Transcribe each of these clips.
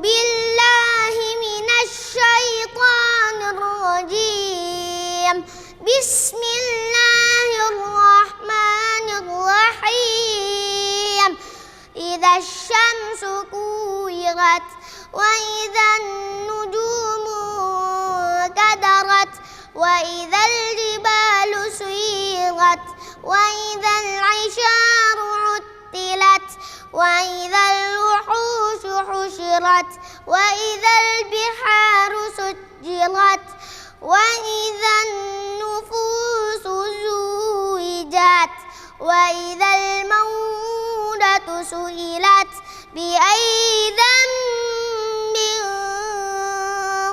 بالله من الشيطان الرجيم بسم الله الرحمن الرحيم إذا الشمس كورت وإذا النجوم كدرت وإذا الجبال سيرت وإذا العشار عطلت وإذا الوحوش حشرت وإذا البحار سجرت وإذا النفوس زوجت وإذا الموءودة سئلت بأي ذنب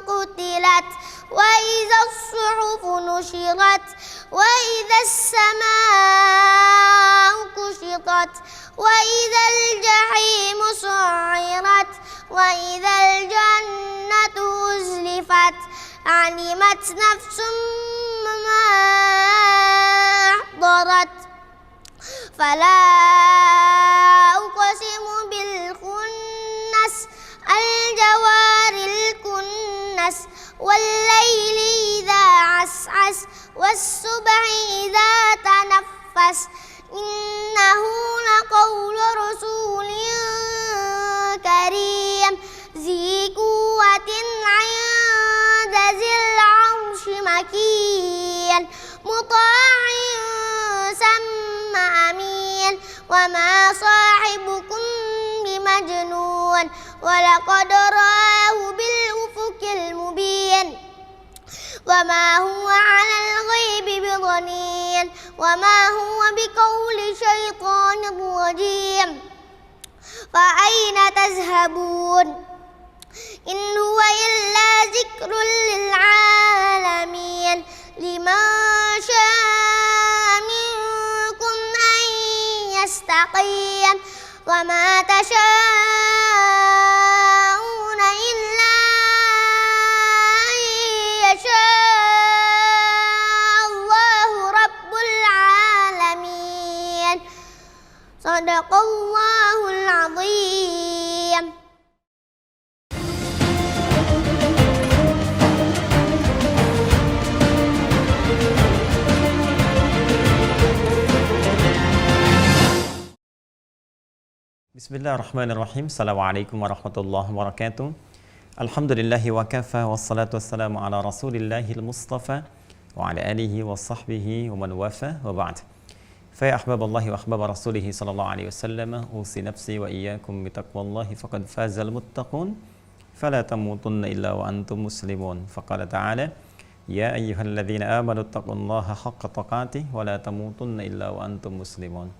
قتلت وإذا الصحف نشرت وإذا السماء كشطت وإذا الجحيم سعرت وإذا الجنة أزلفت علمت نفس ما أحضرت فلا أقسم بالخنس الجوار الكنس والليل إذا عسعس والصبح إذا تنفس إنه لقول رسول كريم ذي قوة عند ذي العرش مكين مطاع ثم أمين وما صاحبكم بمجنون ولقد رآه بالأفق المبين وما هو على الغيب بضنين وما هو بقول شيطان رجيم فأين تذهبون إن هو إلا ذكر للعالمين لمن شاء منكم أن يستقيم وما تشاءون إلا أن يشاء الله رب العالمين صدق الله العظيم. Bismillahirrahmanirrahim. Assalamualaikum warahmatullahi wabarakatuh. Alhamdulillahi wa kafa wassalatu wassalamu ala rasulillahil mustafa wa ala alihi wa sahbihi wa man wafa wa ba'd. Fa ya ahbaballahi wa ahbab rasulihi sallallahu alaihi wasallam usi nafsi wa iyyakum bitaqwallahi faqad fazal muttaqun fala tamutunna illa wa antum muslimun. Faqala ta'ala ya ayyuhalladzina amanu taqullaha haqqa taqatih wa la tamutunna illa wa antum muslimun.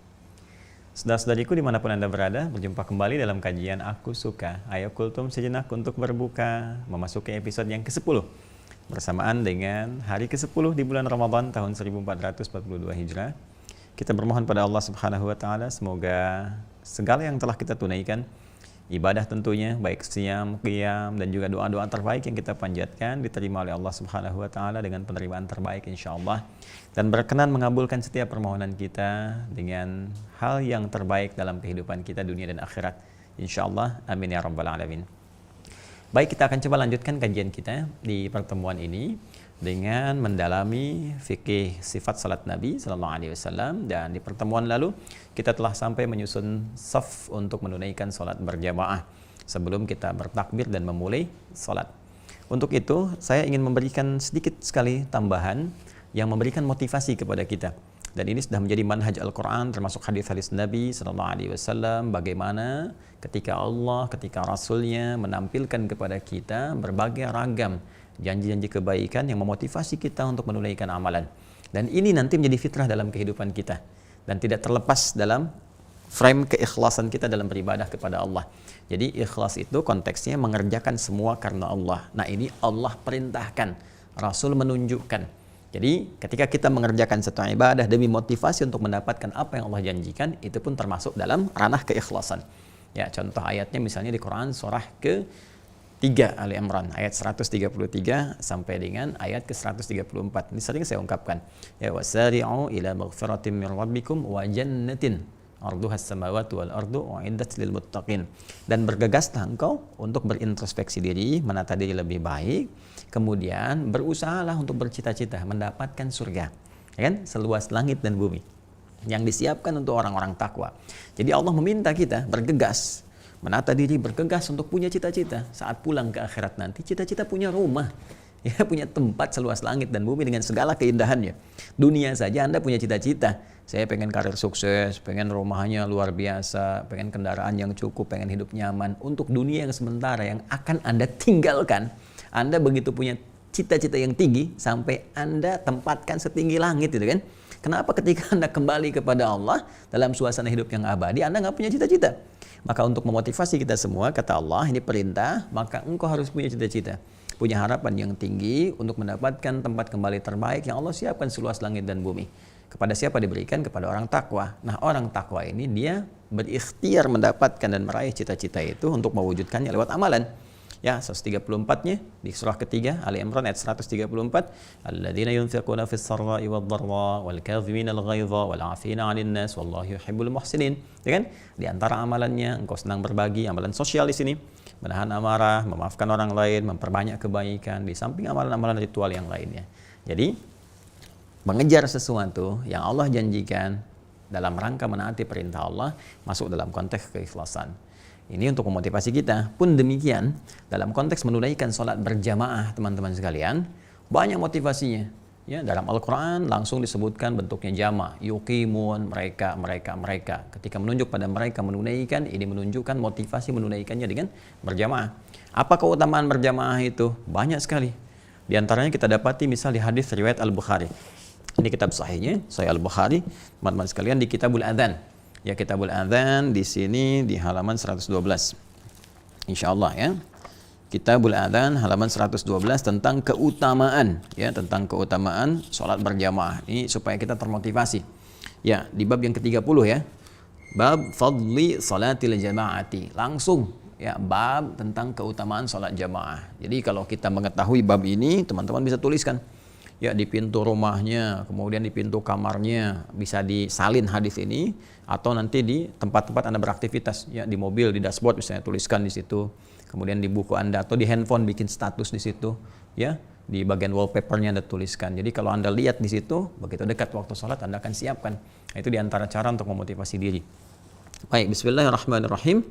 Saudara-saudariku dimanapun Anda berada, berjumpa kembali dalam kajian Aku Suka. Ayo kultum sejenak untuk berbuka, memasuki episode yang ke-10 bersamaan dengan hari ke-10 di bulan Ramadan tahun 1442 Hijrah. Kita bermohon pada Allah Subhanahu wa taala semoga segala yang telah kita tunaikan, ibadah tentunya, baik siam, qiyam, dan juga doa-doa terbaik yang kita panjatkan diterima oleh Allah Subhanahu wa taala dengan penerimaan terbaik insyaallah, dan berkenan mengabulkan setiap permohonan kita dengan hal yang terbaik dalam kehidupan kita dunia dan akhirat insyaallah, amin ya rabbal alamin. Baik, kita akan coba lanjutkan kajian kita di pertemuan ini dengan mendalami fikih sifat salat Nabi sallallahu alaihi wasallam, dan di pertemuan lalu kita telah sampai menyusun saf untuk menunaikan salat berjamaah sebelum kita bertakbir dan memulai salat. Untuk itu saya ingin memberikan sedikit sekali tambahan yang memberikan motivasi kepada kita, dan ini sudah menjadi manhaj Al-Quran termasuk hadis-hadis Nabi sallallahu alaihi wasallam, bagaimana ketika Allah, ketika Rasulnya menampilkan kepada kita berbagai ragam janji-janji kebaikan yang memotivasi kita untuk menunaikan amalan, dan ini nanti menjadi fitrah dalam kehidupan kita dan tidak terlepas dalam frame keikhlasan kita dalam beribadah kepada Allah. Jadi ikhlas itu konteksnya mengerjakan semua karena Allah. Nah, ini Allah perintahkan, Rasul menunjukkan. Jadi ketika kita mengerjakan satu ibadah demi motivasi untuk mendapatkan apa yang Allah janjikan, itu pun termasuk dalam ranah keikhlasan. Ya, contoh ayatnya misalnya di Quran surah ke-3 Ali Imran ayat 133 sampai dengan ayat ke-134. Ini sering saya ungkapkan. Ya, wasari'u ila maghfiratin min rabbikum wa jannatin arduhas samawati wal ardu uiddat lil muttaqin. Dan bergegaslah engkau untuk berintrospeksi diri, menata diri lebih baik, kemudian berusahalah untuk bercita-cita mendapatkan surga, ya kan, seluas langit dan bumi yang disiapkan untuk orang-orang takwa. Jadi Allah meminta kita bergegas, menata diri, bergegas untuk punya cita-cita. Saat pulang ke akhirat nanti, cita-cita punya rumah, ya, punya tempat seluas langit dan bumi dengan segala keindahannya. Dunia saja Anda punya cita-cita. Saya pengen karir sukses, pengen rumahnya luar biasa, pengen kendaraan yang cukup, pengen hidup nyaman. Untuk dunia yang sementara yang akan Anda tinggalkan, Anda begitu punya cita-cita yang tinggi sampai Anda tempatkan setinggi langit, gitu kan? Kenapa ketika Anda kembali kepada Allah dalam suasana hidup yang abadi, Anda nggak punya cita-cita? Maka untuk memotivasi kita semua, kata Allah, ini perintah, maka engkau harus punya cita-cita. Punya harapan yang tinggi untuk mendapatkan tempat kembali terbaik yang Allah siapkan seluas langit dan bumi. Kepada siapa diberikan? Kepada orang takwa. Nah, orang takwa ini dia berikhtiar mendapatkan dan meraih cita-cita itu untuk mewujudkannya lewat amalan. Ya, 134-nya di surah ketiga Ali Imran ayat 134, alladzina yunfiquna fis sarra'i wad dharra wal kadhimina al ghaidha wal 'afina 'anil nas wallahu yuhibbul muhsinin. Ya kan? Di antara amalannya engkau senang berbagi, amalan sosial di sini, menahan amarah, memaafkan orang lain, memperbanyak kebaikan di samping amalan-amalan ritual yang lainnya. Jadi mengejar sesuatu yang Allah janjikan dalam rangka menaati perintah Allah masuk dalam konteks keikhlasan. Ini untuk memotivasi kita. Pun demikian, dalam konteks menunaikan sholat berjamaah, teman-teman sekalian, banyak motivasinya. Ya, dalam Al-Quran langsung disebutkan bentuknya jama', yuqimun, mereka. Ketika menunjuk pada mereka menunaikan, ini menunjukkan motivasi menunaikannya dengan berjamaah. Apa keutamaan berjamaah itu? Banyak sekali. Di antaranya kita dapati misal di hadis riwayat Al-Bukhari. Ini kitab sahihnya, Sahih Al-Bukhari, teman-teman sekalian, di Kitabul Adzan. Ya, Kitabul Adzan di sini di halaman 112. Insyaallah ya. Kitabul Adzan halaman 112 tentang keutamaan, ya, tentang keutamaan sholat berjamaah. Ini supaya kita termotivasi. Ya, di bab yang ke-30 ya. Bab fadli salatil jamaati. Langsung ya, bab tentang keutamaan sholat jamaah. Jadi kalau kita mengetahui bab ini, teman-teman bisa tuliskan. Ya, di pintu rumahnya, kemudian di pintu kamarnya bisa disalin hadis ini, atau nanti di tempat-tempat Anda beraktivitas, ya, di mobil, di dashboard misalnya tuliskan di situ, kemudian di buku Anda atau di handphone bikin status di situ, ya, di bagian wallpapernya Anda tuliskan. Jadi kalau Anda lihat di situ, begitu dekat waktu sholat Anda akan siapkan. Nah, itu diantara cara untuk memotivasi diri. Baik, bismillahirrahmanirrahim.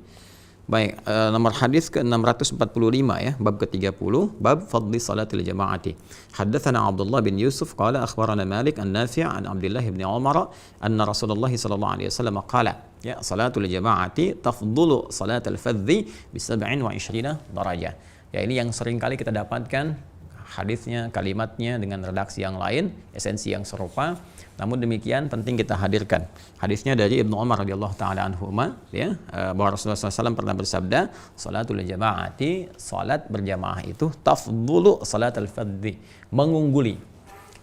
Baik, nomor hadis ke-645 ya, bab ke-30, bab fadli salatil jama'ati. Haddatsana Abdullah bin Yusuf qala akhbarana Malik an Nafi' an Abdullah bin Umar anna Rasulullah sallallahu alaihi wasallam qala ya salatul jama'ati tafdhulu salatal fadhi bi 27 darajah. Ya, ini yang sering kali kita dapatkan hadisnya, kalimatnya dengan redaksi yang lain, esensi yang serupa. Namun demikian penting kita hadirkan. Hadisnya dari Ibnu Umar radhiyallahu taala anhuma, ya, bahwa Rasulullah SAW pernah bersabda, salatul jama'ati, salat berjamaah itu tafdhulu salatal fadhi, mengungguli.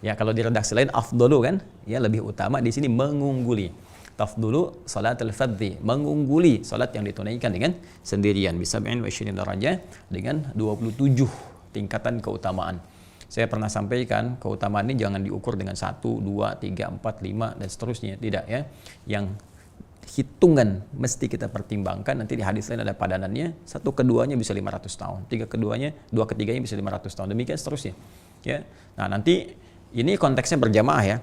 Ya, kalau di redaksi lain afdalu kan, ya, lebih utama, di sini mengungguli. Tafdhulu salatul fadhi, mengungguli salat yang ditunaikan dengan sendirian, bisa 27 darajah, dengan 27 tingkatan keutamaan. Saya pernah sampaikan, keutamaan ini jangan diukur dengan 1, 2, 3, 4, 5 dan seterusnya, tidak ya. Yang hitungan mesti kita pertimbangkan. Nanti di hadis lain ada padanannya, 1 keduanya bisa 500 tahun, 3 keduanya, 2 ketiganya bisa 500 tahun, demikian seterusnya ya. Nah, nanti ini konteksnya berjamaah ya.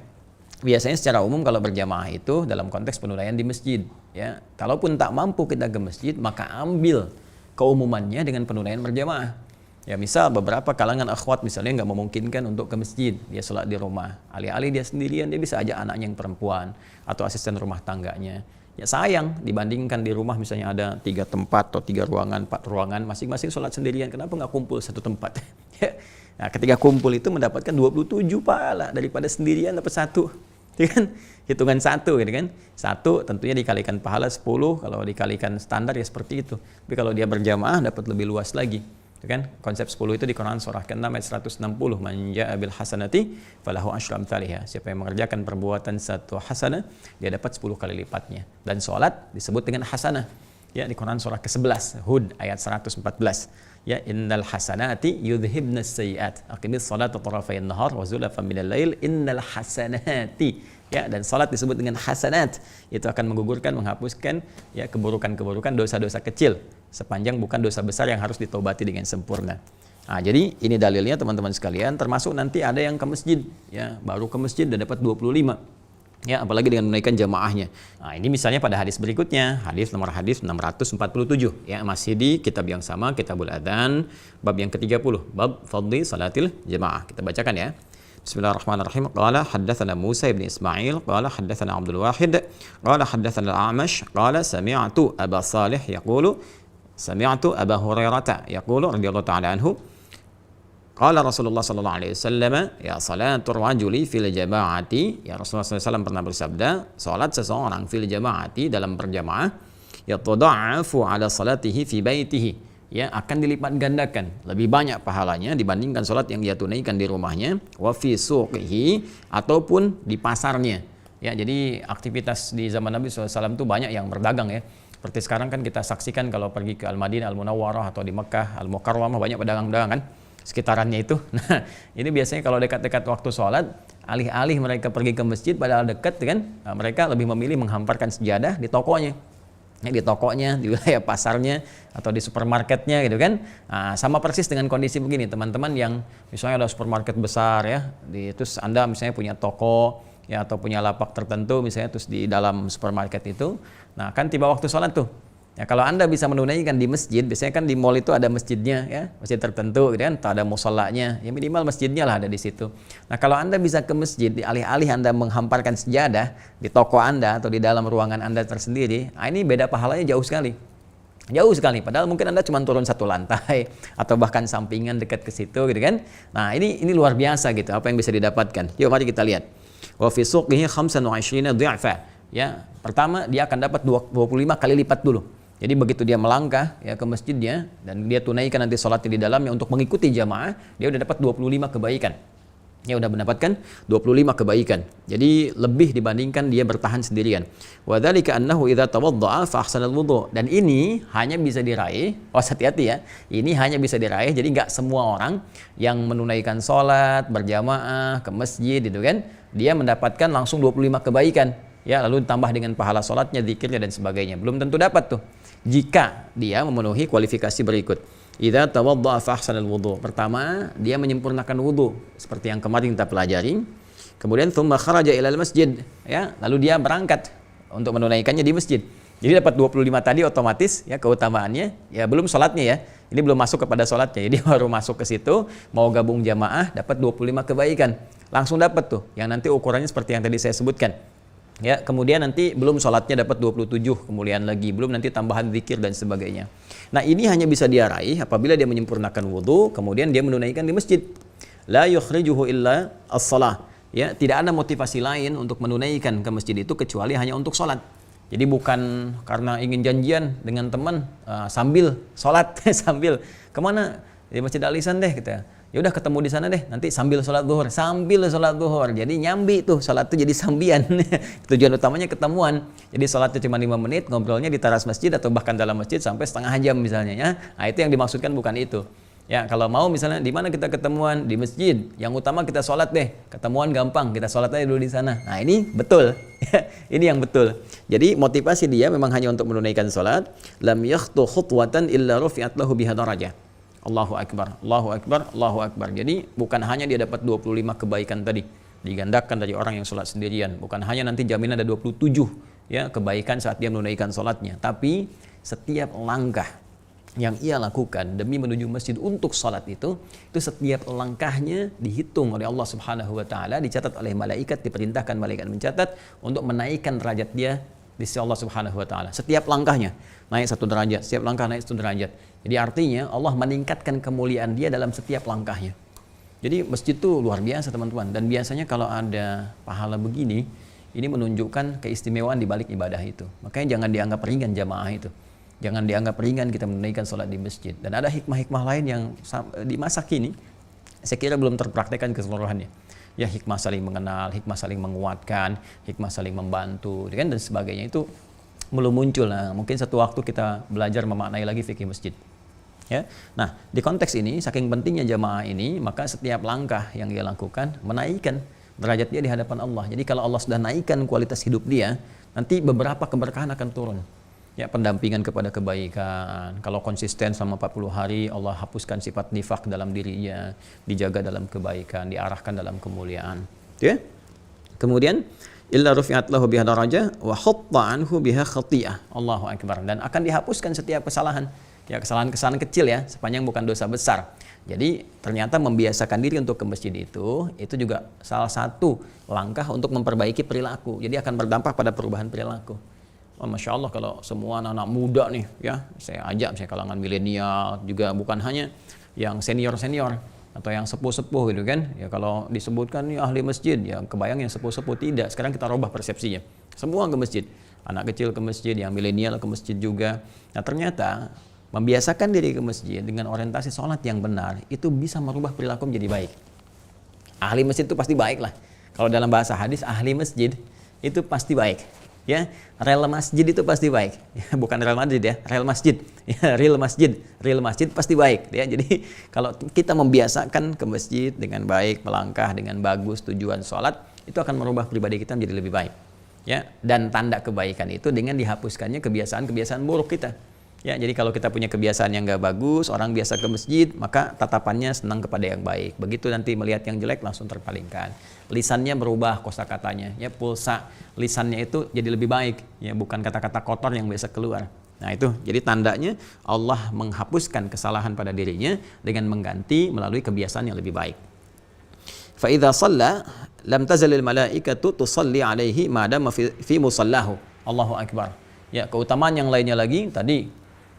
Biasanya secara umum kalau berjamaah itu dalam konteks penunaian di masjid ya. Kalaupun tak mampu kita ke masjid, maka ambil keumumannya dengan penunaian berjamaah. Ya, misal beberapa kalangan akhwat misalnya nggak memungkinkan untuk ke masjid, dia sholat di rumah. Alih-alih dia sendirian, dia bisa ajak anaknya yang perempuan atau asisten rumah tangganya. Ya sayang, dibandingkan di rumah misalnya ada 3 tempat atau 3 ruangan, 4 ruangan, masing-masing sholat sendirian. Kenapa nggak kumpul satu tempat? Nah, ketika kumpul itu mendapatkan 27 pahala daripada sendirian dapat 1. Itu kan hitungan 1 gitu kan. 1 tentunya dikalikan pahala 10, kalau dikalikan standar ya seperti itu. Tapi kalau dia berjamaah dapat lebih luas lagi. Kan konsep 10 itu di Quran surah ke-6 ayat 160, man jaa bil hasanati falahu asyru amsalihha. Siapa yang mengerjakan perbuatan satu hasanah, dia dapat 10 kali lipatnya. Dan salat disebut dengan hasanah. Ya, di Quran surah ke-11 Hud ayat 114. Ya, innal hasanati yudhibnas sayyi'at. Aqimis salata tarafayn nahar wa zulafan minal lail innal hasanati. ya, dan salat disebut dengan hasanat. Itu akan menggugurkan, menghapuskan ya keburukan-keburukan, dosa-dosa kecil sepanjang bukan dosa besar yang harus ditobati dengan sempurna. Nah, jadi ini dalilnya teman-teman sekalian, termasuk nanti ada yang ke masjid ya, baru ke masjid dan dapat 25. Ya, apalagi dengan menunaikan jamaahnya. Nah, ini misalnya pada hadis berikutnya, nomor hadis 647 ya, masih di kitab yang sama, Kitabul Adzan, bab yang ke-30, bab fadli salatil jamaah. Kita bacakan ya. Bismillahirrahmanirrahim. Qala haddatsana Musa ibn Ismail, qala haddatsana Abdul Wahid, qala haddatsana Al-A'mash, qala sami'tu Aba Salih yaqulu sami'tu Aba Hurairah yaqulu radhiyallahu ta'ala anhu qala Rasulullah sallallahu alaihi wasallam ya salatul rajuli fil jama'ati, ya Rasulullah SAW pernah bersabda, salat seseorang fil jama'ati dalam berjamaah ya tudha'afu ala salatihi fi baitihi, ya akan dilipat gandakan lebih banyak pahalanya dibandingkan salat yang dia tunaikan di rumahnya, wa fi suqihi ataupun di pasarnya. Ya, jadi aktivitas di zaman Nabi SAW itu banyak yang berdagang ya. Seperti sekarang kan kita saksikan kalau pergi ke Al-Madinah Al-Munawwarah atau di Mekah Al-Mukarramah banyak pedagang-pedagang kan sekitarannya itu. Nah, ini biasanya kalau dekat-dekat waktu sholat, alih-alih mereka pergi ke masjid padahal dekat kan, mereka lebih memilih menghamparkan sejadah di tokonya. Ya, di tokonya, di wilayah pasarnya, atau di supermarketnya gitu kan. Nah, sama persis dengan kondisi begini, teman-teman yang misalnya ada supermarket besar ya, terus Anda misalnya punya toko ya atau punya lapak tertentu misalnya terus di dalam supermarket itu. Nah, kan tiba waktu sholat tuh. Ya, kalau Anda bisa menunaikan di masjid, biasanya kan di mall itu ada masjidnya ya, masjid tertentu gitu kan, atau ada musholanya, ya minimal masjidnya lah ada di situ. Nah, kalau Anda bisa ke masjid, alih-alih Anda menghamparkan sejadah di toko Anda atau di dalam ruangan Anda tersendiri, nah ini beda pahalanya jauh sekali. Jauh sekali, padahal mungkin Anda cuma turun satu lantai atau bahkan sampingan dekat ke situ gitu kan. Nah, ini luar biasa gitu apa yang bisa didapatkan. Yuk mari kita lihat. Wa fi suqihi 25 dhi'fa. Ya, pertama dia akan dapat 25 kali lipat dulu. Jadi begitu dia melangkah ya ke masjidnya dan dia tunaikan nanti sholatnya di dalamnya untuk mengikuti jamaah, dia udah dapat 25 kebaikan. Ya udah mendapatkan 25 kebaikan. Jadi lebih dibandingkan dia bertahan sendirian. Wa dzalika annahu idza tawadda'a fa ahsana al-wudhu. Dan ini hanya bisa diraih, hati-hati ya. Ini hanya bisa diraih, jadi enggak semua orang yang menunaikan sholat berjamaah ke masjid gitu kan, dia mendapatkan langsung 25 kebaikan. Ya, lalu ditambah dengan pahala sholatnya, zikirnya dan sebagainya. Belum tentu dapat tuh. Jika dia memenuhi kualifikasi berikut. Idza tawadda'a fa ahsanal wudhu. Pertama, dia menyempurnakan wudu seperti yang kemarin kita pelajari. Kemudian tsumma kharaja ilal masjid, ya, lalu dia berangkat untuk menunaikannya di masjid. Jadi dapat 25 tadi otomatis ya keutamaannya, ya belum sholatnya ya. Ini belum masuk kepada sholatnya. Jadi baru masuk ke situ, mau gabung jamaah dapat 25 kebaikan. Langsung dapat tuh. Yang nanti ukurannya seperti yang tadi saya sebutkan. Ya, kemudian nanti belum sholatnya dapat 27 kemudian lagi, belum nanti tambahan zikir dan sebagainya. Nah, ini hanya bisa dia raih apabila dia menyempurnakan wudu, kemudian dia menunaikan di masjid. La yukhrijuhu illa as-shalah. Ya, tidak ada motivasi lain untuk menunaikan ke masjid itu kecuali hanya untuk sholat. Jadi bukan karena ingin janjian dengan teman sambil sholat, sambil kemana di Masjid Al-Ihsan deh kita. Ya udah ketemu di sana deh, nanti sambil sholat zuhur, jadi nyambi tuh sholat tuh jadi sambian. Tujuan utamanya ketemuan. Jadi sholatnya cuma 5 menit, ngobrolnya di teras masjid atau bahkan dalam masjid sampai setengah jam misalnya ya. Nah, itu yang dimaksudkan bukan itu. Ya, kalau mau misalnya di mana kita ketemuan di masjid, yang utama kita sholat deh. Ketemuan gampang, kita sholat aja dulu di sana. Nah, ini betul. Ini yang betul. Jadi motivasi dia memang hanya untuk menunaikan sholat. Lam yakhtu khutwatan illa rufi'at lahu biha darajah. Allahu Akbar, Allahu Akbar, Allahu Akbar. Jadi bukan hanya dia dapat 25 kebaikan tadi, digandakan dari orang yang sholat sendirian. Bukan hanya nanti jaminan ada 27 ya kebaikan saat dia menunaikan sholatnya. Tapi setiap langkah yang ia lakukan demi menuju masjid untuk sholat itu setiap langkahnya dihitung oleh Allah Subhanahu Wa Taala, dicatat oleh malaikat, diperintahkan malaikat mencatat untuk menaikkan derajat dia di sisi Allah Subhanahu Wa Taala. Setiap langkahnya naik 1 derajat, setiap langkah naik 1 derajat. Jadi artinya Allah meningkatkan kemuliaan dia dalam setiap langkahnya. Jadi masjid itu luar biasa teman-teman. Dan biasanya kalau ada pahala begini, ini menunjukkan keistimewaan di balik ibadah itu. Makanya jangan dianggap ringan jamaah itu. Jangan dianggap ringan kita menunaikan sholat di masjid. Dan ada hikmah-hikmah lain yang di masa kini saya kira belum terpraktekkan keseluruhannya. Ya, hikmah saling mengenal, hikmah saling menguatkan, hikmah saling membantu, dan sebagainya itu belum muncul. Nah, mungkin satu waktu kita belajar memaknai lagi fikih masjid. Ya. Nah, di konteks ini saking pentingnya jamaah ini, maka setiap langkah yang dia lakukan menaikkan derajat dia di hadapan Allah. Jadi kalau Allah sudah naikkan kualitas hidup dia, nanti beberapa keberkahan akan turun. Ya, pendampingan kepada kebaikan. Kalau konsisten selama 40 hari, Allah hapuskan sifat nifak dalam dirinya, dijaga dalam kebaikan, diarahkan dalam kemuliaan. Ya. Kemudian illa rufi'at lahu biha darajah wa hatta anhu biha khati'ah. Allahu akbar. Dan akan dihapuskan setiap kesalahan. Ya, kesalahan-kesalahan kecil ya, sepanjang bukan dosa besar. Jadi ternyata membiasakan diri untuk ke masjid itu juga salah satu langkah untuk memperbaiki perilaku. Jadi akan berdampak pada perubahan perilaku. Oh, Masya Allah kalau semua anak-anak muda nih ya, saya ajak misalnya kalangan milenial, juga bukan hanya yang senior-senior atau yang sepuh-sepuh gitu kan. Ya kalau disebutkan nih ahli masjid, ya kebayang yang sepuh-sepuh tidak. Sekarang kita rubah persepsinya. Semua ke masjid. Anak kecil ke masjid, yang milenial ke masjid juga. Nah ternyata membiasakan diri ke masjid dengan orientasi sholat yang benar, itu bisa merubah perilaku menjadi baik. Ahli masjid itu pasti baik lah. Kalau dalam bahasa hadis, ahli masjid itu pasti baik. Ya, rel masjid itu pasti baik. Ya, bukan rel Madrid ya, rel masjid. Ya, real masjid pasti baik. Ya, jadi kalau kita membiasakan ke masjid dengan baik, melangkah dengan bagus tujuan sholat, itu akan merubah pribadi kita menjadi lebih baik. Ya, dan tanda kebaikan itu dengan dihapuskannya kebiasaan-kebiasaan buruk kita. Ya, jadi kalau kita punya kebiasaan yang nggak bagus, orang biasa ke masjid, maka tatapannya senang kepada yang baik. Begitu nanti melihat yang jelek langsung terpalingkan. Lisannya berubah kosakatanya, ya pulsa lisannya itu jadi lebih baik, ya bukan kata-kata kotor yang biasa keluar. Nah itu, jadi tandanya Allah menghapuskan kesalahan pada dirinya dengan mengganti melalui kebiasaan yang lebih baik. Fa idza shalla lam tazalil malaikatu tusalli alaihi ma dama fi musallahu. Allahu akbar. Ya, keutamaan yang lainnya lagi tadi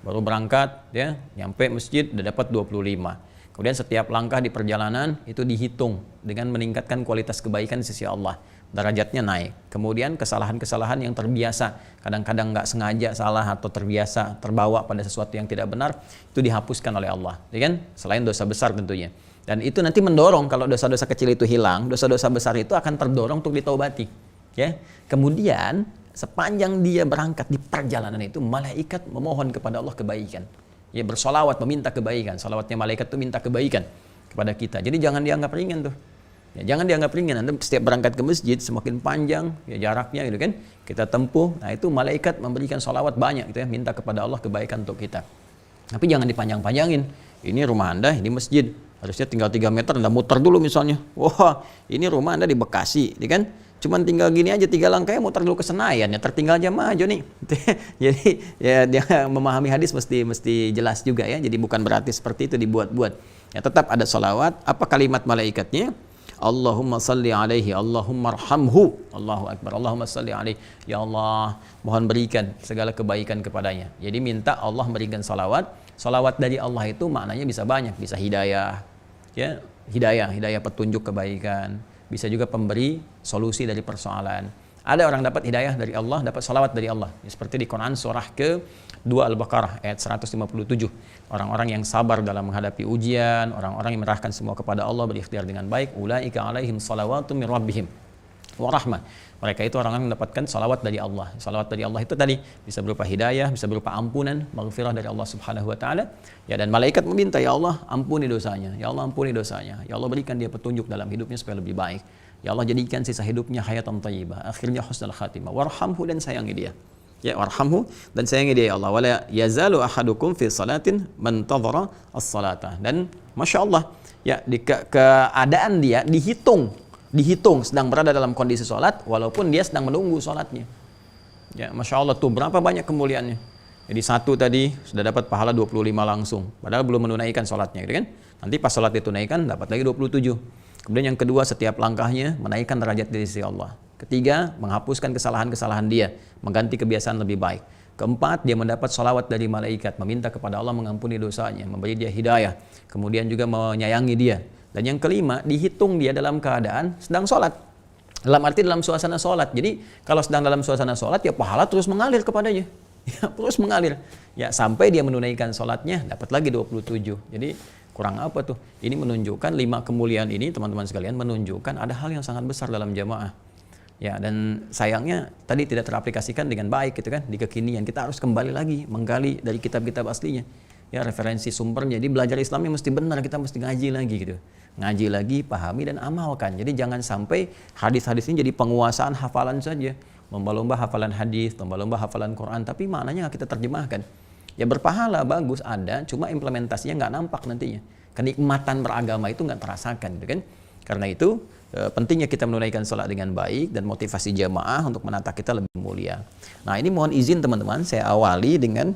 baru berangkat ya, nyampe masjid udah dapat 25. Kemudian setiap langkah di perjalanan itu dihitung dengan meningkatkan kualitas kebaikan di sisi Allah. Derajatnya naik. Kemudian kesalahan-kesalahan yang terbiasa, kadang-kadang nggak sengaja salah atau terbiasa terbawa pada sesuatu yang tidak benar, itu dihapuskan oleh Allah. Ya kan? Selain dosa besar tentunya. Dan itu nanti mendorong kalau dosa-dosa kecil itu hilang, dosa-dosa besar itu akan terdorong untuk ditaubati. Ya. Kemudian sepanjang dia berangkat di perjalanan itu, malaikat memohon kepada Allah kebaikan. Ya, bersolawat meminta kebaikan. Salawatnya malaikat itu minta kebaikan kepada kita. Jadi jangan dianggap ringan tuh. Ya, jangan dianggap ringan. Anda setiap berangkat ke masjid semakin panjang ya jaraknya gitu kan. Kita tempuh. Nah, itu malaikat memberikan solawat banyak gitu ya, minta kepada Allah kebaikan untuk kita. Tapi jangan dipanjang-panjangin. Ini rumah Anda, ini masjid. Harusnya tinggal 3 meter Anda muter dulu misalnya. Wah, ini rumah Anda di Bekasi, gitu kan? Cuman tinggal gini aja 3 langkahnya muter dulu ke Senayan, ya tertinggal jamaah aja nih. Jadi ya dia memahami hadis mesti jelas juga ya. Jadi bukan berarti seperti itu dibuat-buat. Ya tetap ada sholawat. Apa kalimat malaikatnya? Allahumma salli alaihi, Allahumma arhamhu. Allahu akbar. Allahumma salli alaihi. Ya Allah, mohon berikan segala kebaikan kepadanya. Jadi minta Allah berikan sholawat. Sholawat dari Allah itu maknanya bisa banyak, bisa hidayah. Ya, hidayah petunjuk kebaikan. Bisa juga pemberi solusi dari persoalan. Ada orang dapat hidayah dari Allah, dapat salawat dari Allah. Ya, seperti di Quran surah ke-2 Al-Baqarah ayat 157. Orang-orang yang sabar dalam menghadapi ujian, orang-orang yang menyerahkan semua kepada Allah, berikhtiar dengan baik, ulaika alaihim salawatum min rabbihim wa rahmah. Mereka itu orang-orang yang mendapatkan salawat dari Allah. Salawat dari Allah itu tadi bisa berupa hidayah, bisa berupa ampunan, maghfirah dari Allah Subhanahu wa taala. Ya, dan malaikat meminta, ya Allah, ampuni dosanya. Ya Allah, ampuni dosanya. Ya Allah, berikan dia petunjuk dalam hidupnya supaya lebih baik. Ya Allah, jadikan sisa hidupnya hayatan thayyibah, akhirnya husnul khatimah. Warhamhu, dan sayangi dia. Ya, warhamhu, dan sayangi dia ya Allah. Wala yazalu ahadukum fi salatin man tadhara as-salata. Dan Masya Allah, ya di keadaan dia dihitung sedang berada dalam kondisi sholat walaupun dia sedang menunggu sholatnya. Ya, Masya Allah tuh berapa banyak kemuliaannya. Jadi satu tadi sudah dapat pahala 25 langsung, padahal belum menunaikan sholatnya gitu kan. Nanti pas sholat ditunaikan dapat lagi 27. Kemudian yang kedua, setiap langkahnya menaikkan derajat di sisi Allah. Ketiga, menghapuskan kesalahan-kesalahan dia, mengganti kebiasaan lebih baik. Keempat, dia mendapat sholawat dari malaikat, meminta kepada Allah mengampuni dosanya, memberi dia hidayah, kemudian juga menyayangi dia. Dan yang kelima, dihitung dia dalam keadaan sedang sholat. Dalam arti dalam suasana sholat. Jadi kalau sedang dalam suasana sholat, ya pahala terus mengalir kepadanya. Ya, terus mengalir. Ya, sampai dia menunaikan sholatnya, dapat lagi 27. Jadi kurang apa tuh? Ini menunjukkan 5 kemuliaan ini, teman-teman sekalian, menunjukkan ada hal yang sangat besar dalam jamaah. Ya, dan sayangnya tadi tidak teraplikasikan dengan baik gitu kan, di kekinian. Kita harus kembali lagi menggali dari kitab-kitab aslinya. Ya, referensi sumbernya. Jadi belajar Islamnya mesti benar, kita mesti ngaji lagi gitu. ngaji lagi, pahami dan amalkan. Jadi jangan sampai hadis-hadis ini jadi penguasaan hafalan saja, lomba-lomba hafalan hadis, lomba-lomba hafalan Quran, tapi maknanya nggak kita terjemahkan. Ya berpahala bagus ada, cuma implementasinya nggak nampak nantinya. Kenikmatan beragama itu nggak terasakan, gitu kan? Karena itu pentingnya kita menunaikan sholat dengan baik dan motivasi jamaah untuk menata kita lebih mulia. Nah ini mohon izin teman-teman, saya awali dengan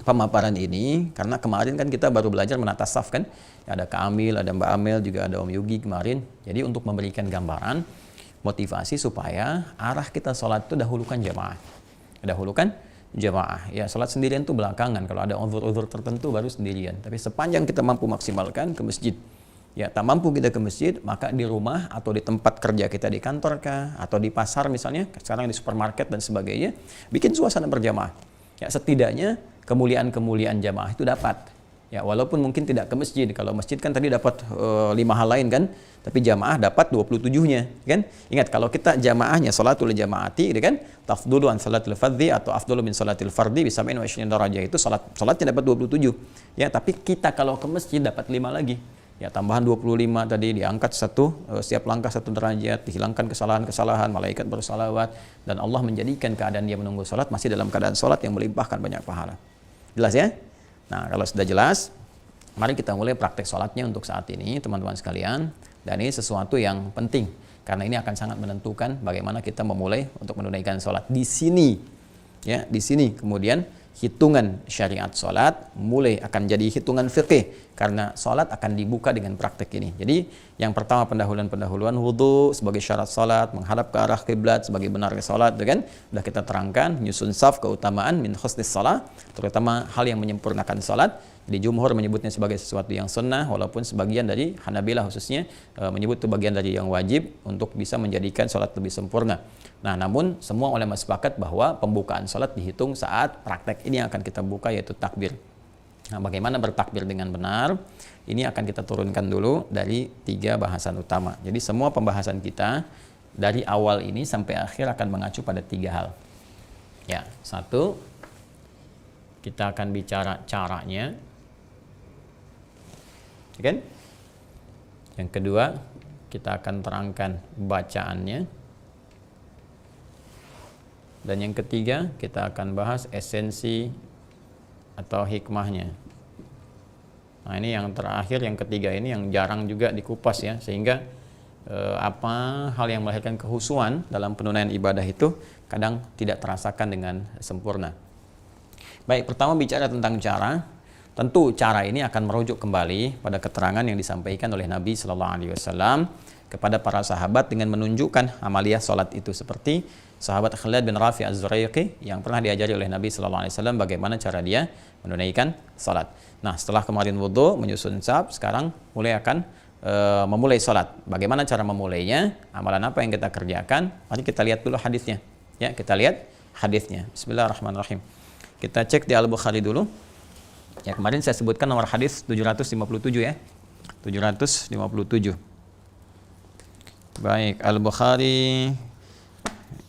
pemaparan ini karena kemarin kan kita baru belajar menata saf kan, ada Kak Amil, ada Mbak Amel, juga ada Om Yugi kemarin. Jadi untuk memberikan gambaran motivasi supaya arah kita sholat itu dahulukan jamaah, ya sholat sendirian itu belakangan, kalau ada uzur-uzur tertentu baru sendirian. Tapi sepanjang kita mampu maksimalkan ke masjid, ya tak mampu kita ke masjid, maka di rumah atau di tempat kerja kita, di kantor kah, atau di pasar misalnya, sekarang di supermarket dan sebagainya, bikin suasana berjamaah. Ya setidaknya kemuliaan-kemuliaan jamaah itu dapat. Ya walaupun mungkin tidak ke masjid. Kalau masjid kan tadi dapat 5 hal lain kan, tapi jamaah dapat 27-nya kan. Ingat kalau kita jamaahnya salatul jamaati gitu kan, tafdulu an salatil fardhi atau afdalu min salatil fardhi bisa 27 darajah, itu salatnya dapat 27. Ya tapi kita kalau ke masjid dapat 5 lagi. Ya tambahan 25 tadi, diangkat setiap langkah 1 derajat, dihilangkan kesalahan-kesalahan, malaikat bersalawat, dan Allah menjadikan keadaan dia menunggu salat masih dalam keadaan salat yang melimpahkan banyak pahala. Jelas ya? Nah kalau sudah jelas, mari kita mulai praktek salatnya untuk saat ini teman-teman sekalian. Dan ini sesuatu yang penting karena ini akan sangat menentukan bagaimana kita memulai untuk menunaikan salat. Di sini ya, di sini kemudian hitungan syariat salat mulai akan jadi hitungan fikih karena salat akan dibuka dengan praktek ini. Jadi yang pertama pendahuluan wudu sebagai syarat salat, menghadap ke arah kiblat sebagai benarnya salat, kan? Sudah kita terangkan, nyusun saf keutamaan min husnis salat, terutama hal yang menyempurnakan salat. Jadi jumhur menyebutnya sebagai sesuatu yang sunnah, walaupun sebagian dari Hanabilah khususnya menyebut itu bagian dari yang wajib untuk bisa menjadikan salat lebih sempurna. Nah, namun semua ulama sepakat bahwa pembukaan salat dihitung saat praktek ini yang akan kita buka, yaitu takbir. Nah, bagaimana bertakbir dengan benar? Ini akan kita turunkan dulu dari 3 bahasan utama. Jadi semua pembahasan kita dari awal ini sampai akhir akan mengacu pada 3 hal. Ya, 1, kita akan bicara caranya. Kan? Yang kedua, kita akan terangkan bacaannya. Dan yang ketiga, kita akan bahas esensi atau hikmahnya. Nah ini yang terakhir, yang ketiga ini yang jarang juga dikupas ya, sehingga apa hal yang melahirkan kehusuan dalam penunaian ibadah itu kadang tidak terasakan dengan sempurna. Baik, pertama bicara tentang cara. Tentu cara ini akan merujuk kembali pada keterangan yang disampaikan oleh Nabi Sallallahu Alaihi Wasallam kepada para sahabat dengan menunjukkan amaliyah salat itu, seperti sahabat Khalid bin Rafi Az-Zuraiqi yang pernah diajari oleh Nabi Sallallahu Alaihi Wasallam bagaimana cara dia menunaikan salat. Nah setelah kemarin wudu, menyusun saf, sekarang mulai akan memulai salat. Bagaimana cara memulainya? Amalan apa yang kita kerjakan? Mari kita lihat dulu hadisnya. Ya, kita lihat hadisnya. Bismillahirrahmanirrahim. Kita cek di Al-Bukhari dulu. Ya, kemarin saya sebutkan nomor hadis 757 ya. 757. Baik, Al-Bukhari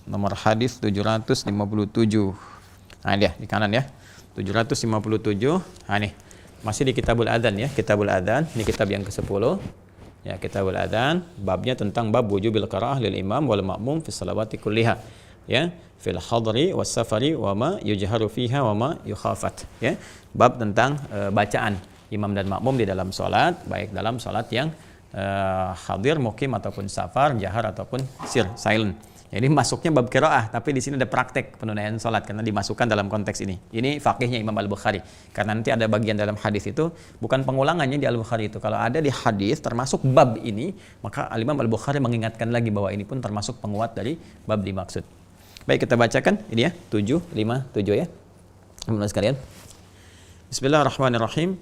nomor hadis 757. Nah, dia di kanan ya. 757. Nah, nih. Masih di Kitabul Adzan ya, Kitabul Adzan. Ini kitab yang ke-10. Ya, Kitabul Adzan, babnya tentang bab wujubil qiraah lil imam wal ma'mum fi shalawati kulliha. Ya, fil hadri was safari wa ma yujharu fiha wa ma yukhafat. Ya, bab tentang bacaan imam dan makmum di dalam salat, baik dalam salat yang hadir, mukim ataupun safar, jahar ataupun silent. Jadi masuknya bab qiraah, tapi di sini ada praktek penunaian salat karena dimasukkan dalam konteks ini. Ini fakihnya Imam Al-Bukhari. Karena nanti ada bagian dalam hadis itu bukan pengulangannya di Al-Bukhari itu. Kalau ada di hadis termasuk bab ini, maka Imam Al-Bukhari mengingatkan lagi bahwa ini pun termasuk penguat dari bab dimaksud. Baik, kita bacakan ini ya, 757 ya. Teman-teman sekalian. Bismillahirrahmanirrahim.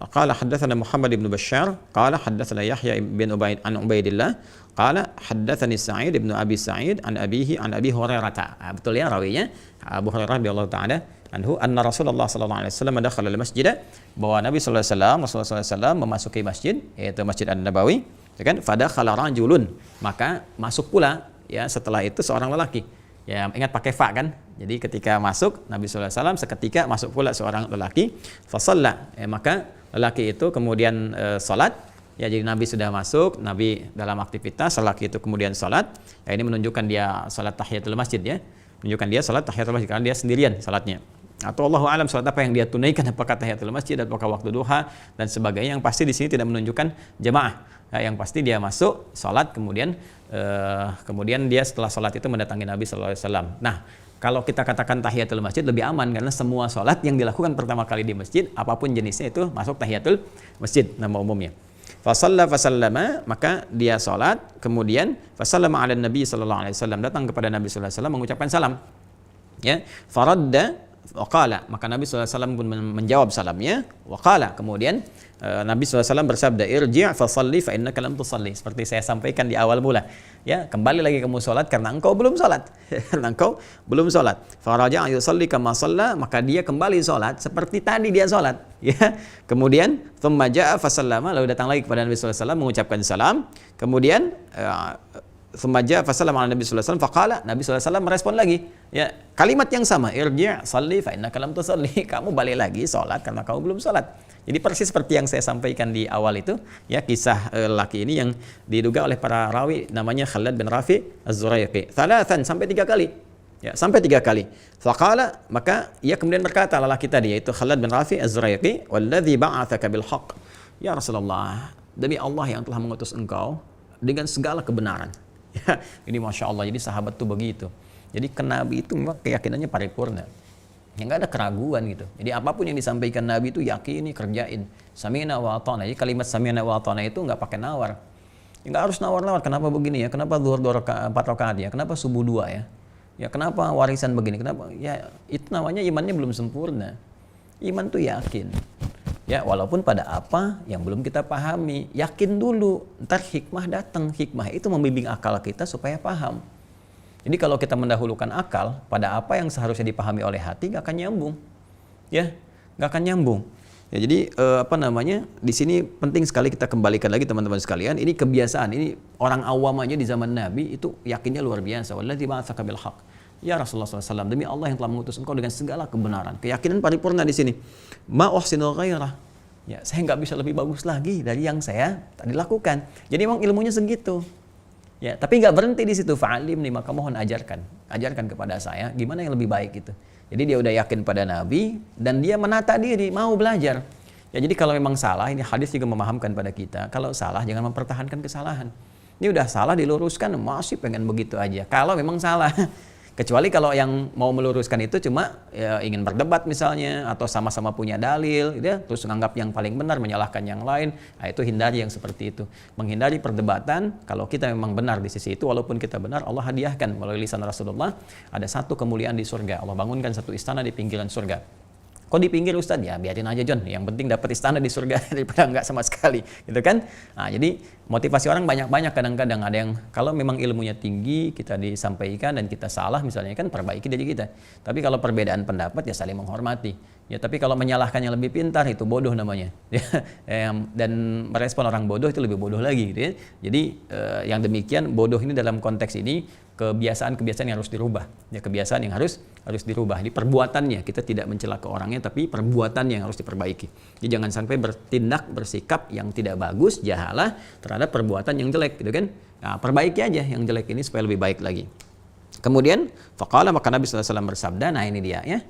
Qala haddatsana Muhammad bin Bashar, qala haddatsana Yahya bin Ubaidillah, qala haddatsani Sa'id bin Abi Sa'id an abihi an Abi Hurairah. Betul ya rawinya Abu Hurairah radhiyallahu taala anhu anna Rasulullah sallallahu alaihi wasallam dakhala al-masjid, bahwa Nabi sallallahu alaihi wasallam Rasulullah sallallahu alaihi wasallam memasuki masjid, yaitu Masjid An-Nabawi, ya kan? Fadakhala rajulun, maka masuk pula ya setelah itu seorang lelaki. Ya, ingat pakai fa kan? Jadi ketika masuk Nabi sallallahu alaihi wasallam, seketika masuk pula seorang lelaki. Fa shalla, maka lelaki itu kemudian salat, Ya, jadi Nabi sudah masuk, Nabi dalam aktivitas, lelaki itu kemudian sholat. Ya, ini menunjukkan dia sholat tahiyatul masjid ya. Menunjukkan dia sholat tahiyatul masjid karena dia sendirian sholatnya. Atau Allahu alam sholat apa yang dia tunaikan, apakah tahiyatul masjid, apakah waktu duha dan sebagainya. Yang pasti di sini tidak menunjukkan jemaah. Ya, yang pasti dia masuk sholat kemudian dia setelah sholat itu mendatangi Nabi SAW. Nah, kalau kita katakan tahiyatul masjid lebih aman karena semua sholat yang dilakukan pertama kali di masjid apapun jenisnya itu masuk tahiyatul masjid nama umumnya. Fasallama, maka dia sholat kemudian fasallama ala Nabi SAW, datang kepada Nabi SAW mengucapkan salam. Ya, faradda waqala, maka Nabi SAW pun menjawab salamnya. Waqala, kemudian Nabi SAW bersabda, irji' fasalli fa innaka lam tusalli, seperti saya sampaikan di awal mula. Ya, kembali lagi kamu sholat karena engkau belum sholat. Karena engkau belum sholat. Faraja'a yusalli kama shalla, maka dia kembali sholat seperti tadi dia sholat. Ya, kemudian thumma ja'a fasallama, lalu datang lagi kepada Nabi SAW mengucapkan salam. Kemudian thumma ja'a fasallama ala Nabi SAW faqala, Nabi SAW merespon lagi. Ya, kalimat yang sama, irji' salli fa innaka lam tusalli, kamu balik lagi sholat karena kamu belum sholat. Jadi persis seperti yang saya sampaikan di awal itu, ya, kisah laki ini yang diduga oleh para rawi namanya Khalad bin Rafi Az-Zuraiqi. Thalathan, sampai 3 kali. Ya, sampai 3 kali. Faqala, maka ia kemudian berkata lelaki tadi yaitu Khalad bin Rafi Az-Zuraiqi, "Walladzi ba'atsaka bil haqq." Ya Rasulullah, demi Allah yang telah mengutus engkau dengan segala kebenaran. Ya, ini Masya Allah, jadi sahabat tuh begitu. Jadi ke Nabi itu memang keyakinannya paripurna. Ya, nggak ada keraguan gitu. Jadi apapun yang disampaikan Nabi itu yakini, kerjain. Sami'na wa ata'na. Jadi kalimat sami'na wa ata'na itu nggak pakai nawar. Ya, nggak harus nawar-nawar. Kenapa begini ya? Kenapa zuhur 4 rakaat ya? Kenapa subuh 2 ya? Ya, kenapa warisan begini? Kenapa? Ya, itu namanya imannya belum sempurna. Iman tuh yakin. Ya, walaupun pada apa yang belum kita pahami, yakin dulu. Ntar hikmah datang. Hikmah itu membimbing akal kita supaya paham. Jadi kalau kita mendahulukan akal pada apa yang seharusnya dipahami oleh hati, nggak akan nyambung, ya, nggak akan nyambung. Ya, jadi di sini penting sekali kita kembalikan lagi teman-teman sekalian. Ini kebiasaan, ini orang awam aja di zaman Nabi itu yakinnya luar biasa. Walladzi ba'atsaka bil haqq. Ya Rasulullah SAW, demi Allah yang telah mengutus engkau dengan segala kebenaran. Keyakinan paripurna di sini. Ma uhsinu ghairah. Ya, saya nggak bisa lebih bagus lagi dari yang saya tadi lakukan. Jadi memang ilmunya segitu. Ya, tapi nggak berhenti di situ. Fa'alim nih, maka mohon ajarkan kepada saya gimana yang lebih baik gitu. Jadi dia udah yakin pada Nabi dan dia menata diri, mau belajar. Ya, jadi kalau memang salah, ini hadis juga memahamkan pada kita, kalau salah jangan mempertahankan kesalahan. Ini udah salah diluruskan, masih pengen begitu aja. Kalau memang salah. Kecuali kalau yang mau meluruskan itu cuma ya, ingin berdebat misalnya, atau sama-sama punya dalil, gitu ya, terus menganggap yang paling benar, menyalahkan yang lain. Nah, itu hindari yang seperti itu. Menghindari perdebatan, kalau kita memang benar di sisi itu, walaupun kita benar, Allah hadiahkan melalui lisan Rasulullah, ada satu kemuliaan di surga. Allah bangunkan satu istana di pinggiran surga. Kok di pinggir Ustadz? Ya biarin aja John, yang penting dapat istana di surga daripada enggak sama sekali, gitu kan? Nah, jadi motivasi orang banyak-banyak, kadang-kadang ada yang kalau memang ilmunya tinggi kita disampaikan dan kita salah misalnya kan perbaiki diri kita. Tapi kalau perbedaan pendapat ya saling menghormati. Ya, tapi kalau menyalahkan yang lebih pintar itu bodoh namanya. Dan merespon orang bodoh itu lebih bodoh lagi, gitu ya. Jadi yang demikian bodoh ini dalam konteks ini kebiasaan-kebiasaan yang harus dirubah. Ya, kebiasaan yang harus dirubah. Di perbuatannya kita tidak mencela ke orangnya, tapi perbuatannya yang harus diperbaiki. Jadi jangan sampai bertindak, bersikap yang tidak bagus, jahalah terhadap perbuatan yang jelek, gitu kan? Nah, perbaiki aja yang jelek ini supaya lebih baik lagi. Kemudian faqala, maka Nabi SAW bersabda, nah ini dia ya.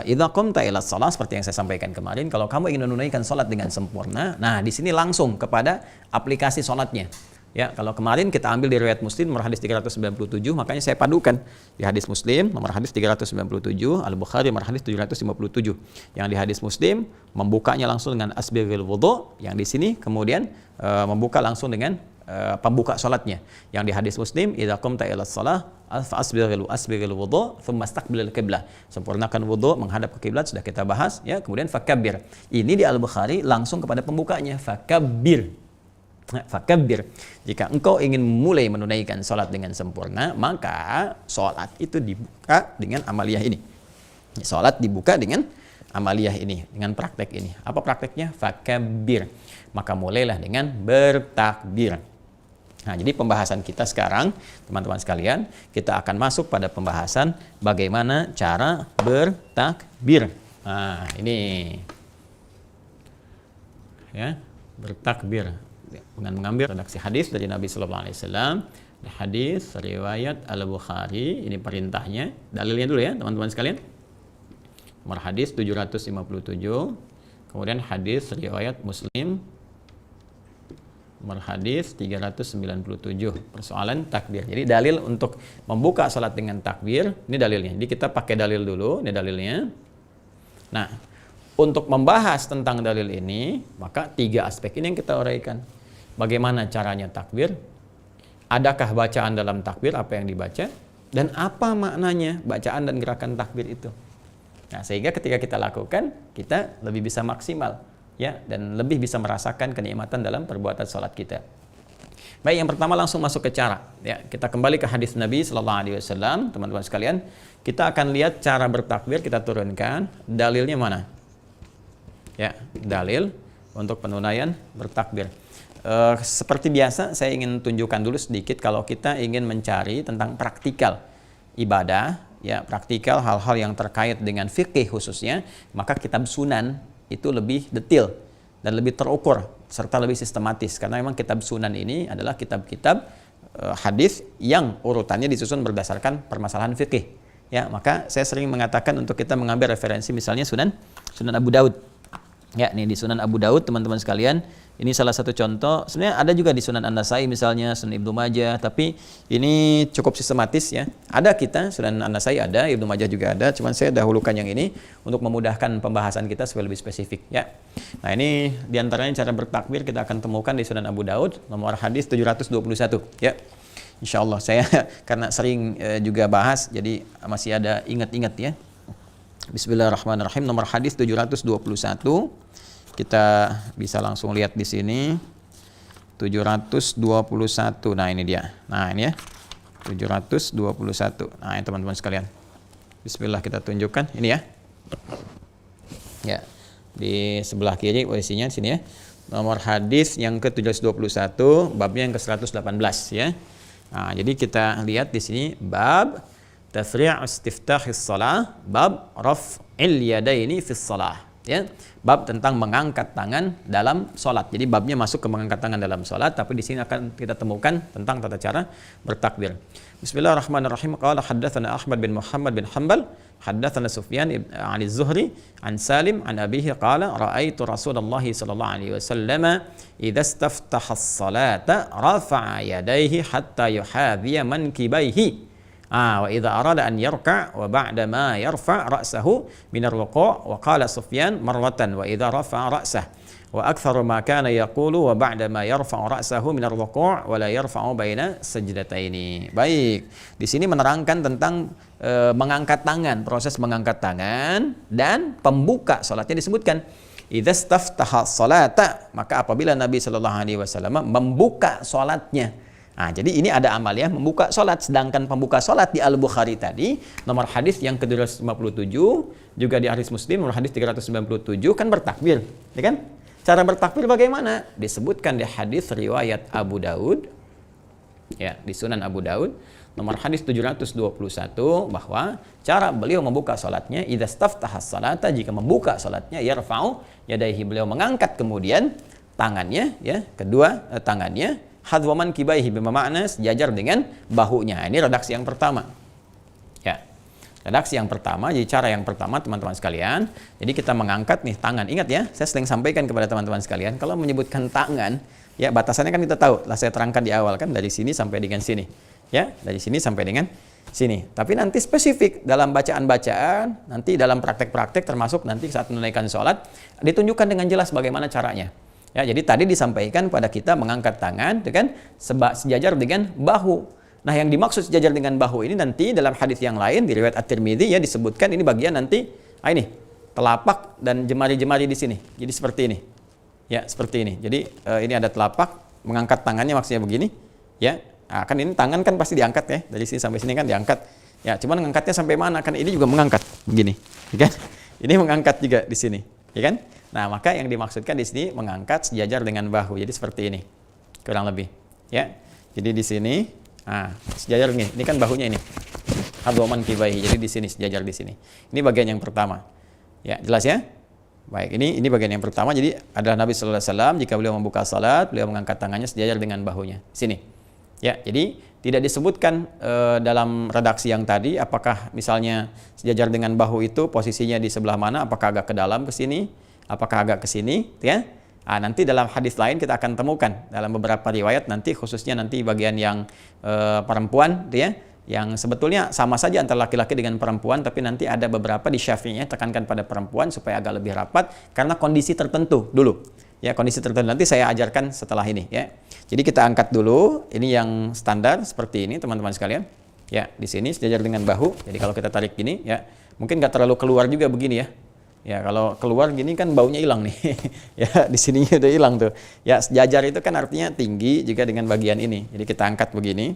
Idza qumta ila shalah, seperti yang saya sampaikan kemarin, kalau kamu ingin menunaikan salat dengan sempurna, nah di sini langsung kepada aplikasi salatnya. Ya, kalau kemarin kita ambil di riwayat Muslim nomor hadis 397, makanya saya padukan di hadis Muslim nomor hadis 397, Al-Bukhari nomor hadis 757. Yang di hadis Muslim membukanya langsung dengan asbigil wudu, yang di sini kemudian membuka langsung dengan pembuka salatnya. Yang di hadis Muslim, idza qumta ila shalah asbigil wudu thumma istaqbilal qiblah. Sempurnakan wudu menghadap ke kiblat, sudah kita bahas ya. Kemudian fakabbir. Ini di Al-Bukhari langsung kepada pembukanya, fakabbir. Fakabbir. Jika engkau ingin mulai menunaikan sholat dengan sempurna, maka sholat itu dibuka dengan amaliyah ini. Sholat dibuka dengan amaliyah ini, dengan praktek ini. Apa prakteknya? Fakabbir. Maka mulailah dengan bertakbir. Nah, jadi pembahasan kita sekarang, teman-teman sekalian, kita akan masuk pada pembahasan bagaimana cara bertakbir. Nah, ini. Ya, bertakbir. dengan mengambil redaksi hadis dari Nabi Sallallahu Alaihi Wasallam. Hadis riwayat Al-Bukhari, ini perintahnya. Dalilnya dulu ya teman-teman sekalian. Nomor hadis 757. Kemudian hadis riwayat Muslim nomor hadis 397, persoalan takbir. Jadi dalil untuk membuka salat dengan takbir, ini dalilnya. Jadi kita pakai dalil dulu, ini dalilnya. Nah, untuk membahas tentang dalil ini, maka 3 aspek ini yang kita uraikan. Bagaimana caranya takbir? Adakah bacaan dalam takbir, apa yang dibaca? Dan apa maknanya bacaan dan gerakan takbir itu? Nah, sehingga ketika kita lakukan, kita lebih bisa maksimal. Ya, dan lebih bisa merasakan kenikmatan dalam perbuatan salat kita. Baik, yang pertama langsung masuk ke cara. Ya, kita kembali ke hadis Nabi Sallallahu Alaihi Wasallam, teman-teman sekalian. Kita akan lihat cara bertakbir, kita turunkan. Dalilnya mana? Ya, dalil untuk penunaian bertakbir. Seperti biasa, saya ingin tunjukkan dulu sedikit kalau kita ingin mencari tentang praktikal ibadah, ya, praktikal hal-hal yang terkait dengan fikih khususnya, maka kitab Sunan itu lebih detail dan lebih terukur serta lebih sistematis, karena memang kitab Sunan ini adalah kitab-kitab hadis yang urutannya disusun berdasarkan permasalahan fikih. Ya, maka saya sering mengatakan untuk kita mengambil referensi misalnya Sunan Abu Daud. Ya, nih di Sunan Abu Daud teman-teman sekalian, ini salah satu contoh. Sebenarnya ada juga di Sunan An-Nasai misalnya, Sunan Ibnu Majah, tapi ini cukup sistematis ya. Ada kita Sunan An-Nasai ada, Ibnu Majah juga ada, cuman saya dahulukan yang ini untuk memudahkan pembahasan kita supaya lebih spesifik ya. Nah, ini diantaranya cara bertakbir kita akan temukan di Sunan Abu Daud, nomor hadis 721 ya. Insya Allah saya karena sering juga bahas, jadi masih ada ingat-ingat ya. Bismillahirrahmanirrahim, nomor hadis 721. Kita bisa langsung lihat di sini 721. Nah, ini dia. Nah, ini ya. 721. Nah, ini teman-teman sekalian. Bismillah kita tunjukkan ini ya. Ya. Di sebelah kiri posisinya sini ya. Nomor hadis yang ke-721, babnya yang ke-118 ya. Nah, jadi kita lihat di sini bab tafri' istiftahis shalah, bab raf'il yadaini fis shalah. Ya, bab tentang mengangkat tangan dalam sholat. Jadi babnya masuk ke mengangkat tangan dalam sholat, tapi di sini akan kita temukan tentang tata cara bertakbir. Bismillahirrahmanirrahim. Qala haddatsana Ahmad bin Muhammad bin Hanbal, haddatsana Sufyan an Az-Zuhri an Salim an abihi qala ra'aitu Rasulullah sallallahu alaihi wasallam idza istaftaha as-salata rafa'a yadayhi hatta yuhadhiya mankibaihi. Wa idza arada an yarka' wa ba'da ma yarfa' ra'sahu min ar-ruku' wa qala Sufyan marratan wa idza rafa'a ra'sahu wa aktsaru ma kana yaqulu wa ba'da ma yarfa'u ra'sahu min ar-ruku' wa la yarfa'u baina sajdataini. Baik, di sini menerangkan tentang mengangkat tangan, proses mengangkat tangan dan pembuka salatnya disebutkan idza staftaha salata, maka apabila Nabi sallallahu alaihi wasallam membuka salatnya. Nah, jadi ini ada amaliyah membuka sholat, sedangkan pembuka sholat di Al-Bukhari tadi, nomor hadis yang ke-257, juga di hadis Muslim, nomor hadis 397, kan bertakbir, ya kan? Cara bertakbir bagaimana? Disebutkan di hadis riwayat Abu Daud, ya, di Sunan Abu Daud, nomor hadis 721, bahwa cara beliau membuka sholatnya, idza staftaha salata, jika membuka sholatnya, yarfa'u yadaihi, beliau mengangkat kemudian tangannya, ya, kedua tangannya, hadwaman kibaihi, bermakna sejajar dengan bahunya. Ini redaksi yang pertama. Ya. Redaksi yang pertama, jadi cara yang pertama teman-teman sekalian. Jadi kita mengangkat nih tangan. Ingat ya, saya sering sampaikan kepada teman-teman sekalian, kalau menyebutkan tangan, ya batasannya kan kita tahu. Lah saya terangkan di awal kan dari sini sampai dengan sini. Ya, dari sini sampai dengan sini. Tapi nanti spesifik dalam bacaan-bacaan, nanti dalam praktek-praktek termasuk nanti saat menunaikan sholat, ditunjukkan dengan jelas bagaimana caranya. Ya, jadi tadi disampaikan pada kita mengangkat tangan dengan sejajar dengan bahu. Nah, yang dimaksud sejajar dengan bahu ini nanti dalam hadis yang lain di riwayat At-Tirmidzi ya disebutkan ini bagian nanti ini telapak dan jemari-jemari di sini. Jadi seperti ini. Ya, seperti ini. Jadi ini ada telapak, mengangkat tangannya maksudnya begini, ya. Nah, kan ini tangan kan pasti diangkat ya. Dari sini sampai sini kan diangkat. Ya, cuman mengangkatnya sampai mana? Kan ini juga mengangkat begini, ya kan? Ini mengangkat juga di sini, ya kan? Nah, maka yang dimaksudkan di sini mengangkat sejajar dengan bahu. Jadi seperti ini. Kurang lebih, ya. Jadi di sini, sejajar ini. Ini kan bahunya ini. Hadwaman kibaihi. Jadi di sini sejajar di sini. Ini bagian yang pertama. Ya, jelas ya? Baik, ini bagian yang pertama. Jadi adalah Nabi sallallahu alaihi wasallam jika beliau membuka salat, beliau mengangkat tangannya sejajar dengan bahunya. Sini. Ya, jadi tidak disebutkan dalam redaksi yang tadi apakah misalnya sejajar dengan bahu itu posisinya di sebelah mana, apakah agak ke dalam ke sini, apakah agak ke sini, ya. Nanti dalam hadis lain kita akan temukan dalam beberapa riwayat nanti, khususnya nanti bagian yang perempuan, ya, yang sebetulnya sama saja antara laki-laki dengan perempuan, tapi nanti ada beberapa di Syafi'iyah tekankan pada perempuan supaya agak lebih rapat karena kondisi tertentu dulu. Ya, kondisi tertentu nanti saya ajarkan setelah ini, ya. Jadi kita angkat dulu, ini yang standar seperti ini teman-teman sekalian. Ya, di sini sejajar dengan bahu. Jadi kalau kita tarik gini, ya, mungkin nggak terlalu keluar juga begini ya. Ya, kalau keluar gini kan baunya hilang nih. Ya, di sininya udah hilang tuh. Ya, sejajar itu kan artinya tinggi juga dengan bagian ini. Jadi kita angkat begini.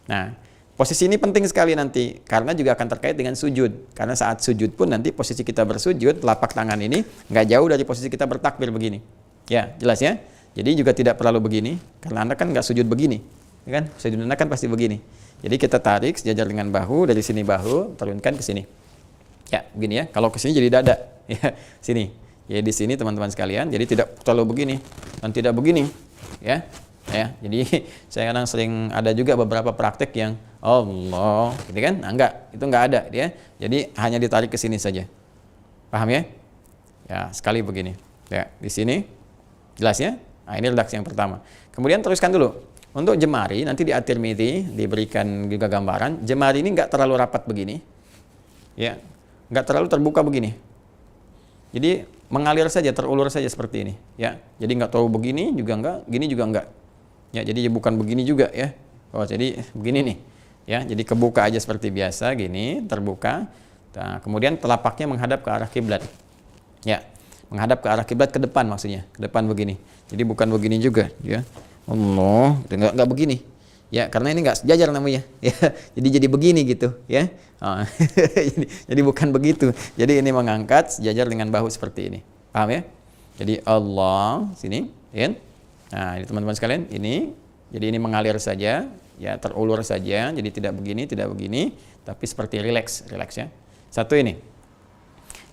Nah, posisi ini penting sekali nanti karena juga akan terkait dengan sujud. Karena saat sujud pun nanti posisi kita bersujud, telapak tangan ini nggak jauh dari posisi kita bertakbir begini. Ya, jelas ya. Jadi juga tidak perlu begini karena Anda kan nggak sujud begini, ya kan? Sujud Anda kan pasti begini. Jadi kita tarik sejajar dengan bahu, dari sini bahu turunkan ke sini. Ya, begini ya. Kalau ke sini jadi dada. Ya, sini. Ya, di sini teman-teman sekalian. Jadi tidak terlalu begini dan tidak begini. Ya. Ya, jadi saya kadang sering ada juga beberapa praktek yang Allah, gitu kan? Nah, itu enggak ada dia. Jadi hanya ditarik ke sini saja. Paham ya? Ya, sekali begini. Ya, di sini. Jelas ya? Nah, ini redaksi yang pertama. Kemudian teruskan dulu. Untuk jemari nanti di At-Tirmidzi diberikan juga gambaran. Jemari ini enggak terlalu rapat begini. Ya, enggak terlalu terbuka begini. Jadi mengalir saja, terulur saja seperti ini. Ya, jadi enggak terlalu begini juga enggak, gini juga enggak. Ya, jadi bukan begini juga ya. Oh, jadi begini nih. Ya, jadi kebuka aja seperti biasa gini, terbuka. Nah, kemudian telapaknya menghadap ke arah kiblat. Ya, menghadap ke arah kiblat ke depan maksudnya, ke depan begini. Jadi bukan begini juga, ya. Allah, enggak begini. Ya, karena ini enggak sejajar namanya. Ya, jadi begini gitu, ya. Jadi bukan begitu. Jadi ini mengangkat sejajar dengan bahu seperti ini. Paham ya? Jadi Allah sini, ya. Nah, ini teman-teman sekalian, ini jadi ini mengalir saja, ya, terulur saja, jadi tidak begini, tapi seperti rileks ya. Satu ini.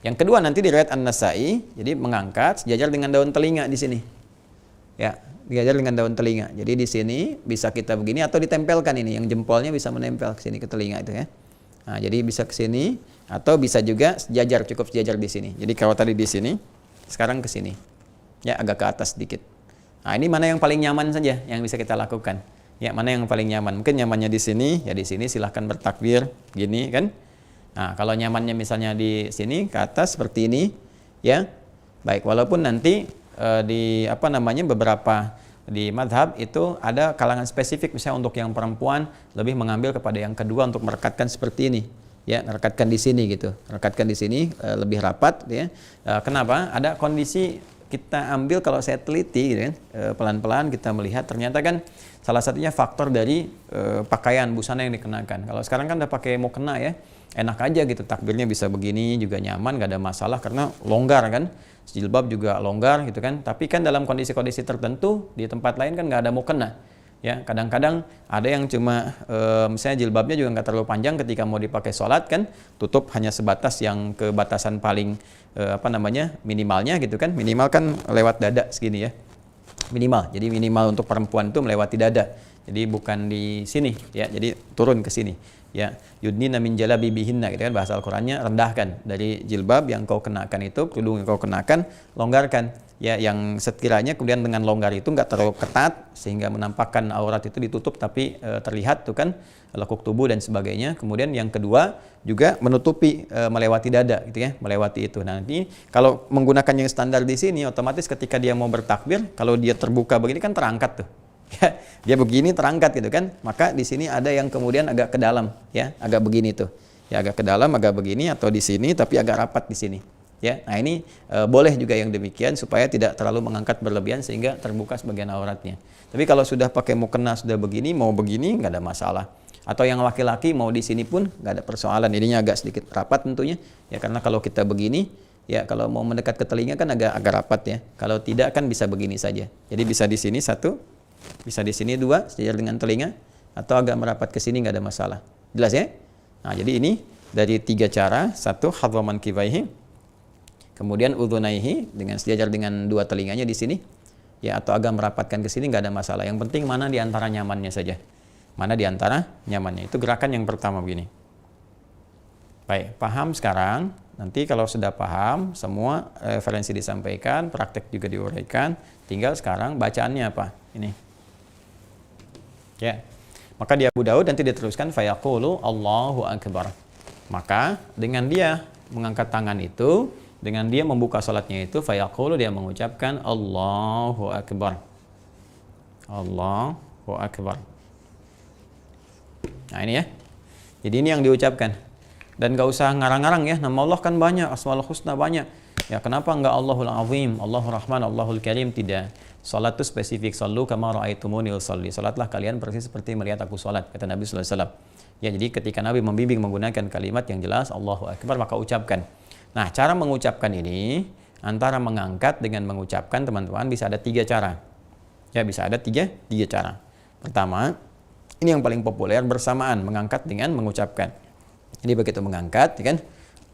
Yang kedua nanti di riwayat An-Nasa'i, jadi mengangkat sejajar dengan daun telinga di sini. Ya, sejajar dengan daun telinga. Jadi di sini bisa kita begini atau ditempelkan ini, yang jempolnya bisa menempel ke sini ke telinga itu ya. Nah, jadi bisa ke sini atau bisa juga sejajar, cukup sejajar di sini. Jadi kalau tadi di sini, sekarang ke sini. Ya, agak ke atas sedikit. Nah, ini mana yang paling nyaman saja yang bisa kita lakukan. Ya, mana yang paling nyaman? Mungkin nyamannya di sini, ya di sini silahkan bertakbir, gini kan. Nah, kalau nyamannya misalnya di sini ke atas seperti ini, ya. Baik, walaupun nanti di beberapa di madhab itu ada kalangan spesifik, misalnya untuk yang perempuan lebih mengambil kepada yang kedua untuk merekatkan seperti ini. Ya, merekatkan di sini gitu. Merekatkan di sini lebih rapat ya. Kenapa? Ada kondisi kita ambil kalau saya teliti gitu kan, pelan-pelan kita melihat ternyata kan salah satunya faktor dari pakaian busana yang dikenakan. Kalau sekarang kan udah pakai mukena ya, enak aja gitu, takbirnya bisa begini juga nyaman, gak ada masalah karena longgar kan, jilbab juga longgar gitu kan. Tapi kan dalam kondisi-kondisi tertentu di tempat lain kan gak ada mukena. Ya, kadang-kadang ada yang cuma misalnya jilbabnya juga nggak terlalu panjang ketika mau dipakai sholat kan, tutup hanya sebatas yang ke batasan paling minimalnya gitu kan, minimal kan lewat dada segini ya, minimal. Jadi minimal untuk perempuan itu melewati dada. Jadi bukan di sini ya, jadi turun ke sini. Ya, yudnina min jalabibihinna gitu kan, bahasa Al-Qur'annya rendahkan dari jilbab yang kau kenakan itu, kerudung yang kau kenakan, longgarkan. Ya, yang sekiranya kemudian dengan longgar itu enggak terlalu ketat sehingga menampakkan aurat itu ditutup tapi terlihat tuh kan lekuk tubuh dan sebagainya. Kemudian yang kedua juga menutupi melewati dada gitu ya, melewati itu. Nah, nanti kalau menggunakan yang standar di sini otomatis ketika dia mau bertakbir, kalau dia terbuka begini kan terangkat tuh. Ya, dia begini terangkat gitu kan. Maka di sini ada yang kemudian agak ke dalam ya, agak begini tuh. Ya, agak ke dalam, agak begini atau di sini tapi agak rapat di sini. Ya, nah ini boleh juga yang demikian supaya tidak terlalu mengangkat berlebihan sehingga terbuka sebagian auratnya. Tapi kalau sudah pakai mukena sudah begini, mau begini nggak ada masalah. Atau yang laki-laki mau di sini pun nggak ada persoalan. Ininya agak sedikit rapat tentunya. Ya, karena kalau kita begini, ya kalau mau mendekat ke telinga kan agak rapat ya. Kalau tidak kan bisa begini saja. Jadi bisa di sini satu, bisa di sini dua, sejajar dengan telinga, atau agak merapat ke sini nggak ada masalah. Jelas ya? Nah, jadi ini dari tiga cara. Satu, hadwa mankibaihi. Kemudian udhunaihi dengan sejajar dengan dua telinganya di sini, ya, atau agak merapatkan ke sini nggak ada masalah. Yang penting mana di antara nyamannya saja. Mana di antara nyamannya. Itu gerakan yang pertama begini. Baik, paham sekarang? Nanti kalau sudah paham, semua referensi disampaikan, praktek juga diuraikan. Tinggal sekarang bacaannya apa? Ini. Ya. Maka di Abu Daud nanti diteruskan fayaqulu Allahu Akbar. Maka dengan dia mengangkat tangan itu, dengan dia membuka salatnya itu, fayaqulu dia mengucapkan Allahu Akbar. Allahu Akbar. Nah ini ya. Jadi ini yang diucapkan. Dan gak usah ngarang-ngarang ya. Nama Allah kan banyak, Asmaul Husna banyak. Ya kenapa enggak Allahul Azim, Allahur Rahman, Allahul Karim? Tidak. Salat itu spesifik. Sallu kama ra'aitumuni usalli. Salatlah kalian persis seperti melihat aku salat, kata Nabi sallallahu alaihi wasallam. Ya, jadi ketika Nabi membimbing menggunakan kalimat yang jelas Allahu Akbar, maka ucapkan. Nah, cara mengucapkan ini antara mengangkat dengan mengucapkan, teman-teman, bisa ada 3 cara. Ya, bisa ada tiga cara. Pertama, ini yang paling populer, bersamaan mengangkat dengan mengucapkan. Jadi begitu mengangkat, ya kan?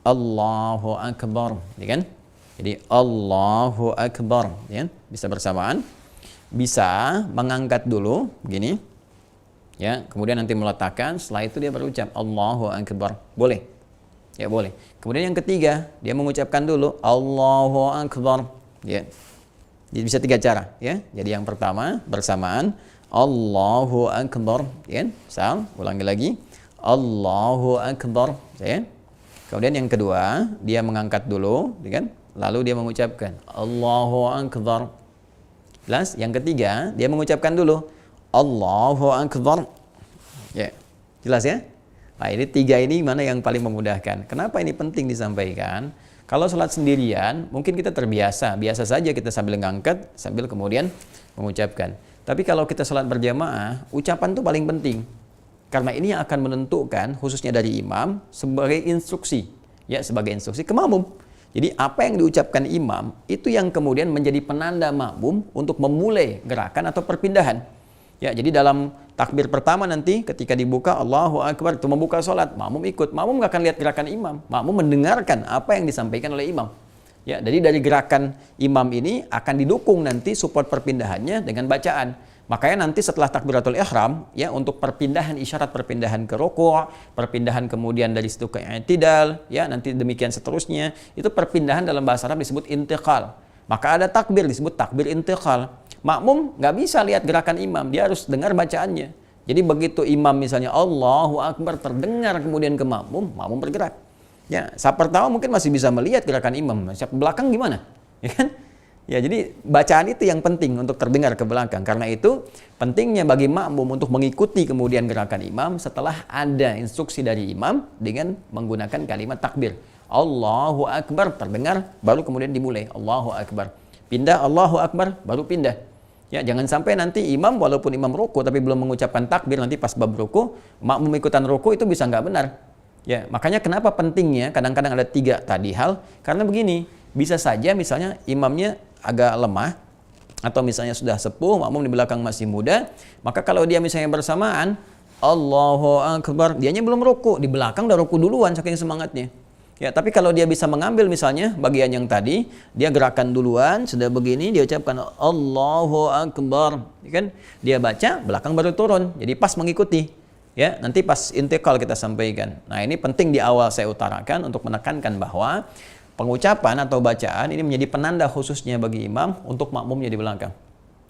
Allahu Akbar, ya kan? Jadi Allahu Akbar, ya, bisa bersamaan, bisa mengangkat dulu begini, ya, kemudian nanti meletakkan, setelah itu dia berucap Allahu Akbar, boleh, ya boleh. Kemudian yang ketiga dia mengucapkan dulu Allahu Akbar, ya. Jadi bisa 3 cara, ya. Jadi yang pertama bersamaan Allahu Akbar, ya, ulangi lagi Allahu Akbar, ya. Kemudian yang kedua dia mengangkat dulu, ya kan? Lalu dia mengucapkan Allahu Akbar. Jelas? Yang ketiga, dia mengucapkan dulu Allahu Akbar. Ya. Jelas ya? Nah, ini 3 ini mana yang paling memudahkan? Kenapa ini penting disampaikan? Kalau sholat sendirian, mungkin kita terbiasa. Biasa saja kita sambil ngangkat, sambil kemudian mengucapkan. Tapi kalau kita sholat berjamaah, ucapan itu paling penting. Karena ini yang akan menentukan, khususnya dari imam, sebagai instruksi. Ya, sebagai instruksi ke makmum. Jadi apa yang diucapkan imam itu yang kemudian menjadi penanda makmum untuk memulai gerakan atau perpindahan. Ya, jadi dalam takbir pertama nanti ketika dibuka Allahu Akbar itu membuka sholat, makmum ikut. Makmum nggak akan lihat gerakan imam, makmum mendengarkan apa yang disampaikan oleh imam. Ya, jadi dari gerakan imam ini akan didukung nanti support perpindahannya dengan bacaan. Makanya nanti setelah takbiratul ihram, ya, untuk perpindahan, isyarat perpindahan ke ruku', perpindahan kemudian dari situ ke i'tidal, ya, nanti demikian seterusnya, itu perpindahan dalam bahasa Arab disebut intiqal. Maka ada takbir disebut takbir intiqal. Makmum nggak bisa lihat gerakan imam, dia harus dengar bacaannya. Jadi begitu imam misalnya Allahu Akbar terdengar kemudian ke makmum, makmum bergerak. Ya, saat pertama mungkin masih bisa melihat gerakan imam, saat belakang gimana? Ya kan? Ya, jadi bacaan itu yang penting untuk terdengar ke belakang. Karena itu pentingnya bagi makmum untuk mengikuti kemudian gerakan imam setelah ada instruksi dari imam dengan menggunakan kalimat takbir. Allahu Akbar terdengar, baru kemudian dimulai Allahu Akbar. Pindah Allahu Akbar, baru pindah. Ya, jangan sampai nanti imam walaupun imam ruku tapi belum mengucapkan takbir, nanti pas bab ruku, makmum ikutan ruku itu bisa nggak benar. Ya, makanya kenapa pentingnya kadang-kadang ada 3 tadi hal, karena begini, bisa saja misalnya imamnya agak lemah atau misalnya sudah sepuh, makmum di belakang masih muda, maka kalau dia misalnya bersamaan Allahu Akbar, dianya belum ruku, di belakang udah ruku duluan saking semangatnya. Ya, tapi kalau dia bisa mengambil misalnya bagian yang tadi, dia gerakan duluan, sudah begini dia ucapkan Allahu Akbar, ya kan? Dia baca, belakang baru turun. Jadi pas mengikuti. Ya, nanti pas intikal kita sampaikan. Nah, ini penting di awal saya utarakan untuk menekankan bahwa pengucapan atau bacaan ini menjadi penanda khususnya bagi imam untuk makmumnya di belakang.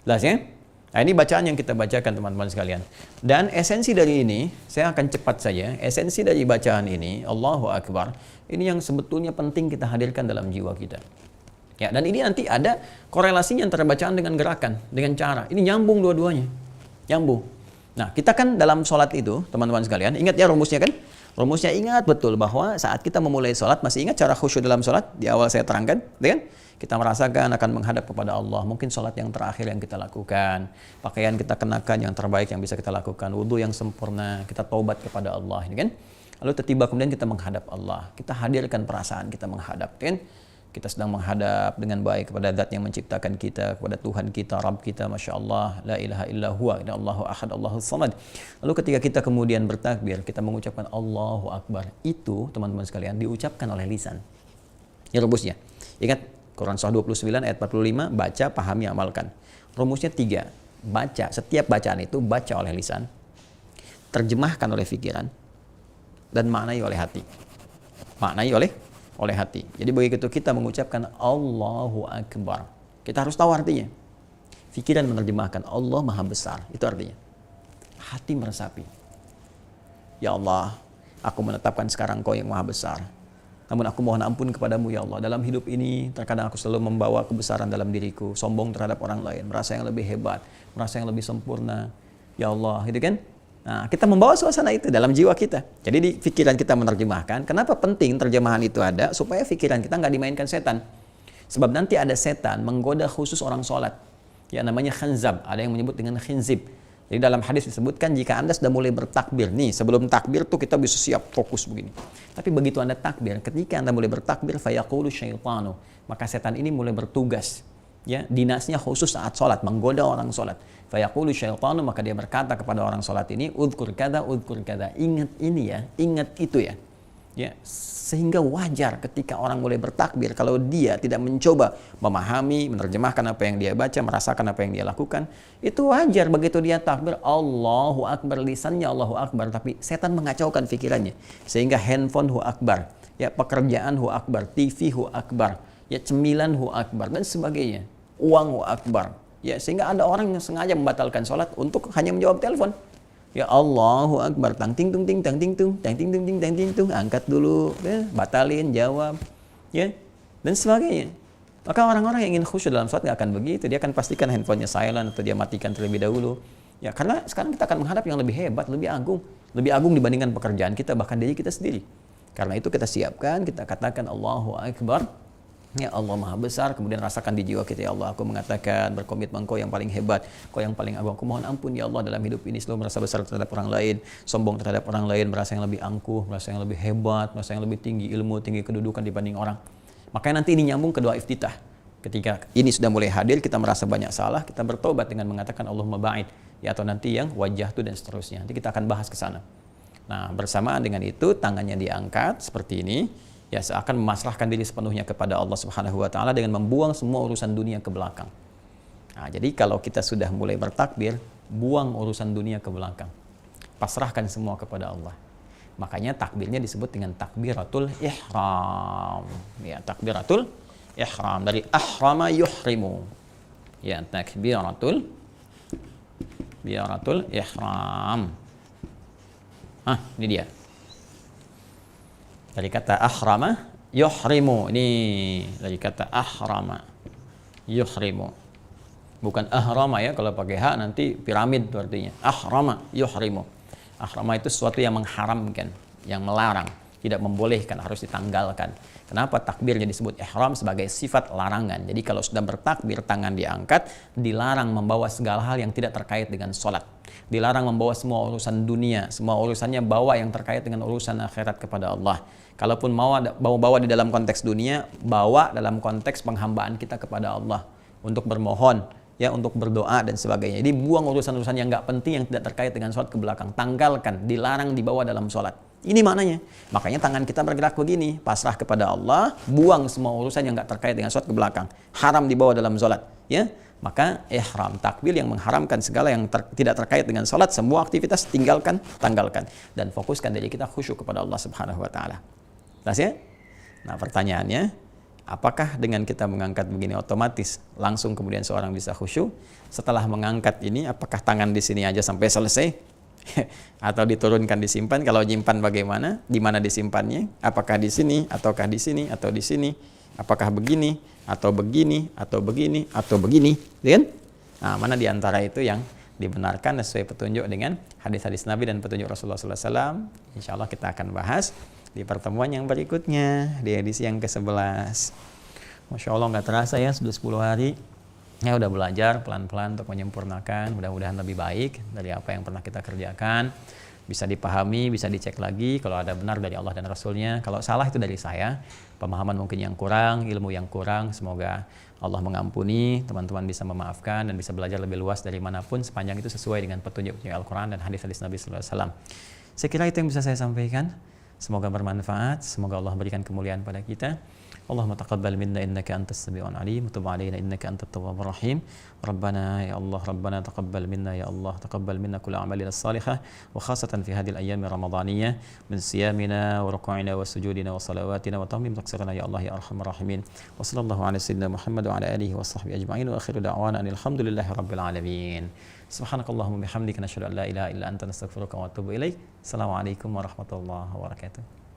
Jelas ya? Nah, ini bacaan yang kita bacakan teman-teman sekalian. Dan esensi dari ini, saya akan cepat saja. Esensi dari bacaan ini, Allahu Akbar, ini yang sebetulnya penting kita hadirkan dalam jiwa kita. Ya, dan ini nanti ada korelasinya antara bacaan dengan gerakan, dengan cara. Ini nyambung dua-duanya. Nyambung. Nah, kita kan dalam sholat itu, teman-teman sekalian, ingat ya rumusnya kan? Rumusnya ingat betul bahwa saat kita memulai sholat, masih ingat cara khusyuk dalam sholat? Di awal saya terangkan, kan? Kita merasakan akan menghadap kepada Allah. Mungkin sholat yang terakhir yang kita lakukan. Pakaian kita kenakan yang terbaik yang bisa kita lakukan. Wudhu yang sempurna. Kita taubat kepada Allah. Ini kan? Lalu tiba kemudian kita menghadap Allah. Kita hadirkan perasaan kita menghadap. Kan? Kita sedang menghadap dengan baik kepada Zat yang menciptakan kita, kepada Tuhan kita, Rabb kita, Masya Allah, la ilaha illa huwa, Allahu ahad, Allahu samad. Lalu ketika kita kemudian bertakbir, kita mengucapkan Allahu Akbar. Itu, teman-teman sekalian, diucapkan oleh lisan. Ini rumusnya. Ingat, Quran surah 29 ayat 45, baca, pahami, amalkan. Rumusnya 3, baca, setiap bacaan itu baca oleh lisan, terjemahkan oleh pikiran, dan maknai oleh hati. Maknai oleh hati. Jadi begitu kita mengucapkan Allahu Akbar, kita harus tahu artinya. Pikiran menerjemahkan Allah Maha Besar, itu artinya. Hati meresapi, ya Allah, aku menetapkan sekarang Kau yang Maha Besar. Namun aku mohon ampun kepadamu ya Allah. Dalam hidup ini terkadang aku selalu membawa kebesaran dalam diriku, sombong terhadap orang lain, merasa yang lebih hebat, merasa yang lebih sempurna. Ya Allah, gitu kan? Nah, kita membawa suasana itu dalam jiwa kita. Jadi di pikiran kita menerjemahkan. Kenapa penting terjemahan itu ada? Supaya pikiran kita nggak dimainkan setan. Sebab nanti ada setan menggoda khusus orang sholat. Ya namanya khanzab, ada yang menyebut dengan khinzib. Jadi dalam hadis disebutkan jika Anda sudah mulai bertakbir, nih sebelum takbir tuh kita bisa siap fokus begini. Tapi begitu Anda takbir, ketika Anda mulai bertakbir, fayaqulu syaitanu, maka setan ini mulai bertugas. Ya, dinasnya khusus saat sholat, menggoda orang sholat. Fayaqulu syaitanu, maka dia berkata kepada orang sholat ini, udhkur kada, ingat ini ya, ingat itu ya. Ya, sehingga wajar ketika orang mulai bertakbir kalau dia tidak mencoba memahami, menerjemahkan apa yang dia baca, merasakan apa yang dia lakukan, itu wajar begitu dia takbir Allahu Akbar, lisannya Allahu Akbar, tapi setan mengacaukan pikirannya sehingga handphone hu akbar, ya pekerjaan hu akbar, TV hu akbar, ya cemilan hu akbar dan sebagainya, uang hu akbar, ya sehingga ada orang yang sengaja membatalkan sholat untuk hanya menjawab telepon. Ya Allahu Akbar, tang ting tung ting tang ting tung tang ting tung ting tang ting tung, angkat dulu, ya, batalin, jawab, ya, dan sebagainya. Maka orang-orang yang ingin khusyuk dalam sholat nggak akan begitu, dia akan pastikan handphonenya silent atau dia matikan terlebih dahulu. Ya karena sekarang kita akan menghadap yang lebih hebat, lebih agung dibandingkan pekerjaan kita, bahkan diri kita sendiri. Karena itu kita siapkan, kita katakan Allahu Akbar. Ya Allah Maha Besar, kemudian rasakan di jiwa kita, ya Allah, aku mengatakan berkomitmen Kau yang paling hebat, Kau yang paling agung, aku mohon ampun ya Allah dalam hidup ini selalu merasa besar terhadap orang lain, sombong terhadap orang lain, merasa yang lebih angkuh, merasa yang lebih hebat, merasa yang lebih tinggi ilmu, tinggi kedudukan dibanding orang. Makanya nanti ini nyambung ke doa iftitah. Ketika ini sudah mulai hadir, kita merasa banyak salah, kita bertobat dengan mengatakan Allahumma ba'id, ya, atau nanti yang wajah itu dan seterusnya. Nanti kita akan bahas ke sana. Nah, bersamaan dengan itu tangannya diangkat seperti ini. Ya, seakan memasrahkan diri sepenuhnya kepada Allah Subhanahu wa taala dengan membuang semua urusan dunia ke belakang. Nah, jadi kalau kita sudah mulai bertakbir, buang urusan dunia ke belakang. Pasrahkan semua kepada Allah. Makanya takbirnya disebut dengan takbiratul ihram. Ya, takbiratul ihram dari ahrama yuhrimu. Ya, takbiratul ihram. Ini dia. Dari kata ahrama yuhrimu, ini dari kata ahrama yuhrimu, bukan ahrama ya, kalau pakai h nanti piramid itu artinya. Ahrama yuhrimu, ahrama itu sesuatu yang mengharamkan, yang melarang, tidak membolehkan, harus ditanggalkan. Kenapa takbirnya disebut ihram? Sebagai sifat larangan. Jadi kalau sudah bertakbir, tangan diangkat, dilarang membawa segala hal yang tidak terkait dengan sholat, dilarang membawa semua urusan dunia, semua urusannya bawa yang terkait dengan urusan akhirat kepada Allah. Kalaupun mau bawa di dalam konteks dunia, bawa dalam konteks penghambaan kita kepada Allah untuk bermohon, ya, untuk berdoa dan sebagainya. Jadi buang urusan-urusan yang nggak penting yang tidak terkait dengan sholat ke belakang, tanggalkan, dilarang dibawa dalam sholat. Ini maknanya. Makanya tangan kita bergerak begini, pasrah kepada Allah, buang semua urusan yang nggak terkait dengan sholat ke belakang, haram dibawa dalam sholat, ya. Maka ihram, takbir yang mengharamkan segala yang tidak terkait dengan sholat, semua aktivitas tinggalkan, tanggalkan, dan fokuskan diri kita khusyuk kepada Allah Subhanahu wa taala. Jelas ya? Nah, pertanyaannya, apakah dengan kita mengangkat begini otomatis langsung kemudian seorang bisa khusyuk? Setelah mengangkat ini, apakah tangan di sini aja sampai selesai? Atau diturunkan, disimpan? Kalau nyimpan bagaimana? Di mana disimpannya? Apakah di sini, ataukah di sini, atau di sini? Apakah begini, atau begini, atau begini, atau begini? Kan? Nah, mana di antara itu yang dibenarkan sesuai petunjuk dengan hadis-hadis Nabi dan petunjuk Rasulullah SAW? Insya Allah kita akan bahas di pertemuan yang berikutnya, di edisi yang ke-11. Masya Allah, nggak terasa ya, sudah 10 hari. Ya, udah belajar pelan-pelan untuk menyempurnakan, mudah-mudahan lebih baik dari apa yang pernah kita kerjakan. Bisa dipahami, bisa dicek lagi kalau ada benar dari Allah dan Rasulnya. Kalau salah itu dari saya, pemahaman mungkin yang kurang, ilmu yang kurang. Semoga Allah mengampuni, teman-teman bisa memaafkan dan bisa belajar lebih luas dari manapun sepanjang itu sesuai dengan petunjuk Al-Quran dan hadis-hadis Nabi SAW. Saya kira itu yang bisa saya sampaikan. Semoga bermanfaat, semoga Allah berikan kemuliaan pada kita. Allahumma taqabbal minna innaka antas samiul alim wa tub alaina innaka antat tawwabur rahim. Rabbana ya Allah, Rabbana taqabbal minna ya Allah, taqabbal minna kull a'malina salihah wa khasatan fi hadhihi al-ayyam ramadaniyah min siyamina wa ruku'ina wa sujudina wa salawatina wa tamim taqsirina ya Allah ya arhamar rahimin. Wa sallallahu ala sayyidina Muhammad wa ala alihi wa sahbihi ajma'in wa akhiru da'wana alhamdulillahi rabbil alamin. Subhanakallahumma bihamdika nashhadu an la ilaha illa anta nastaghfiruka wa atubu ilaik. Assalamualaikum warahmatullahi wabarakatuh.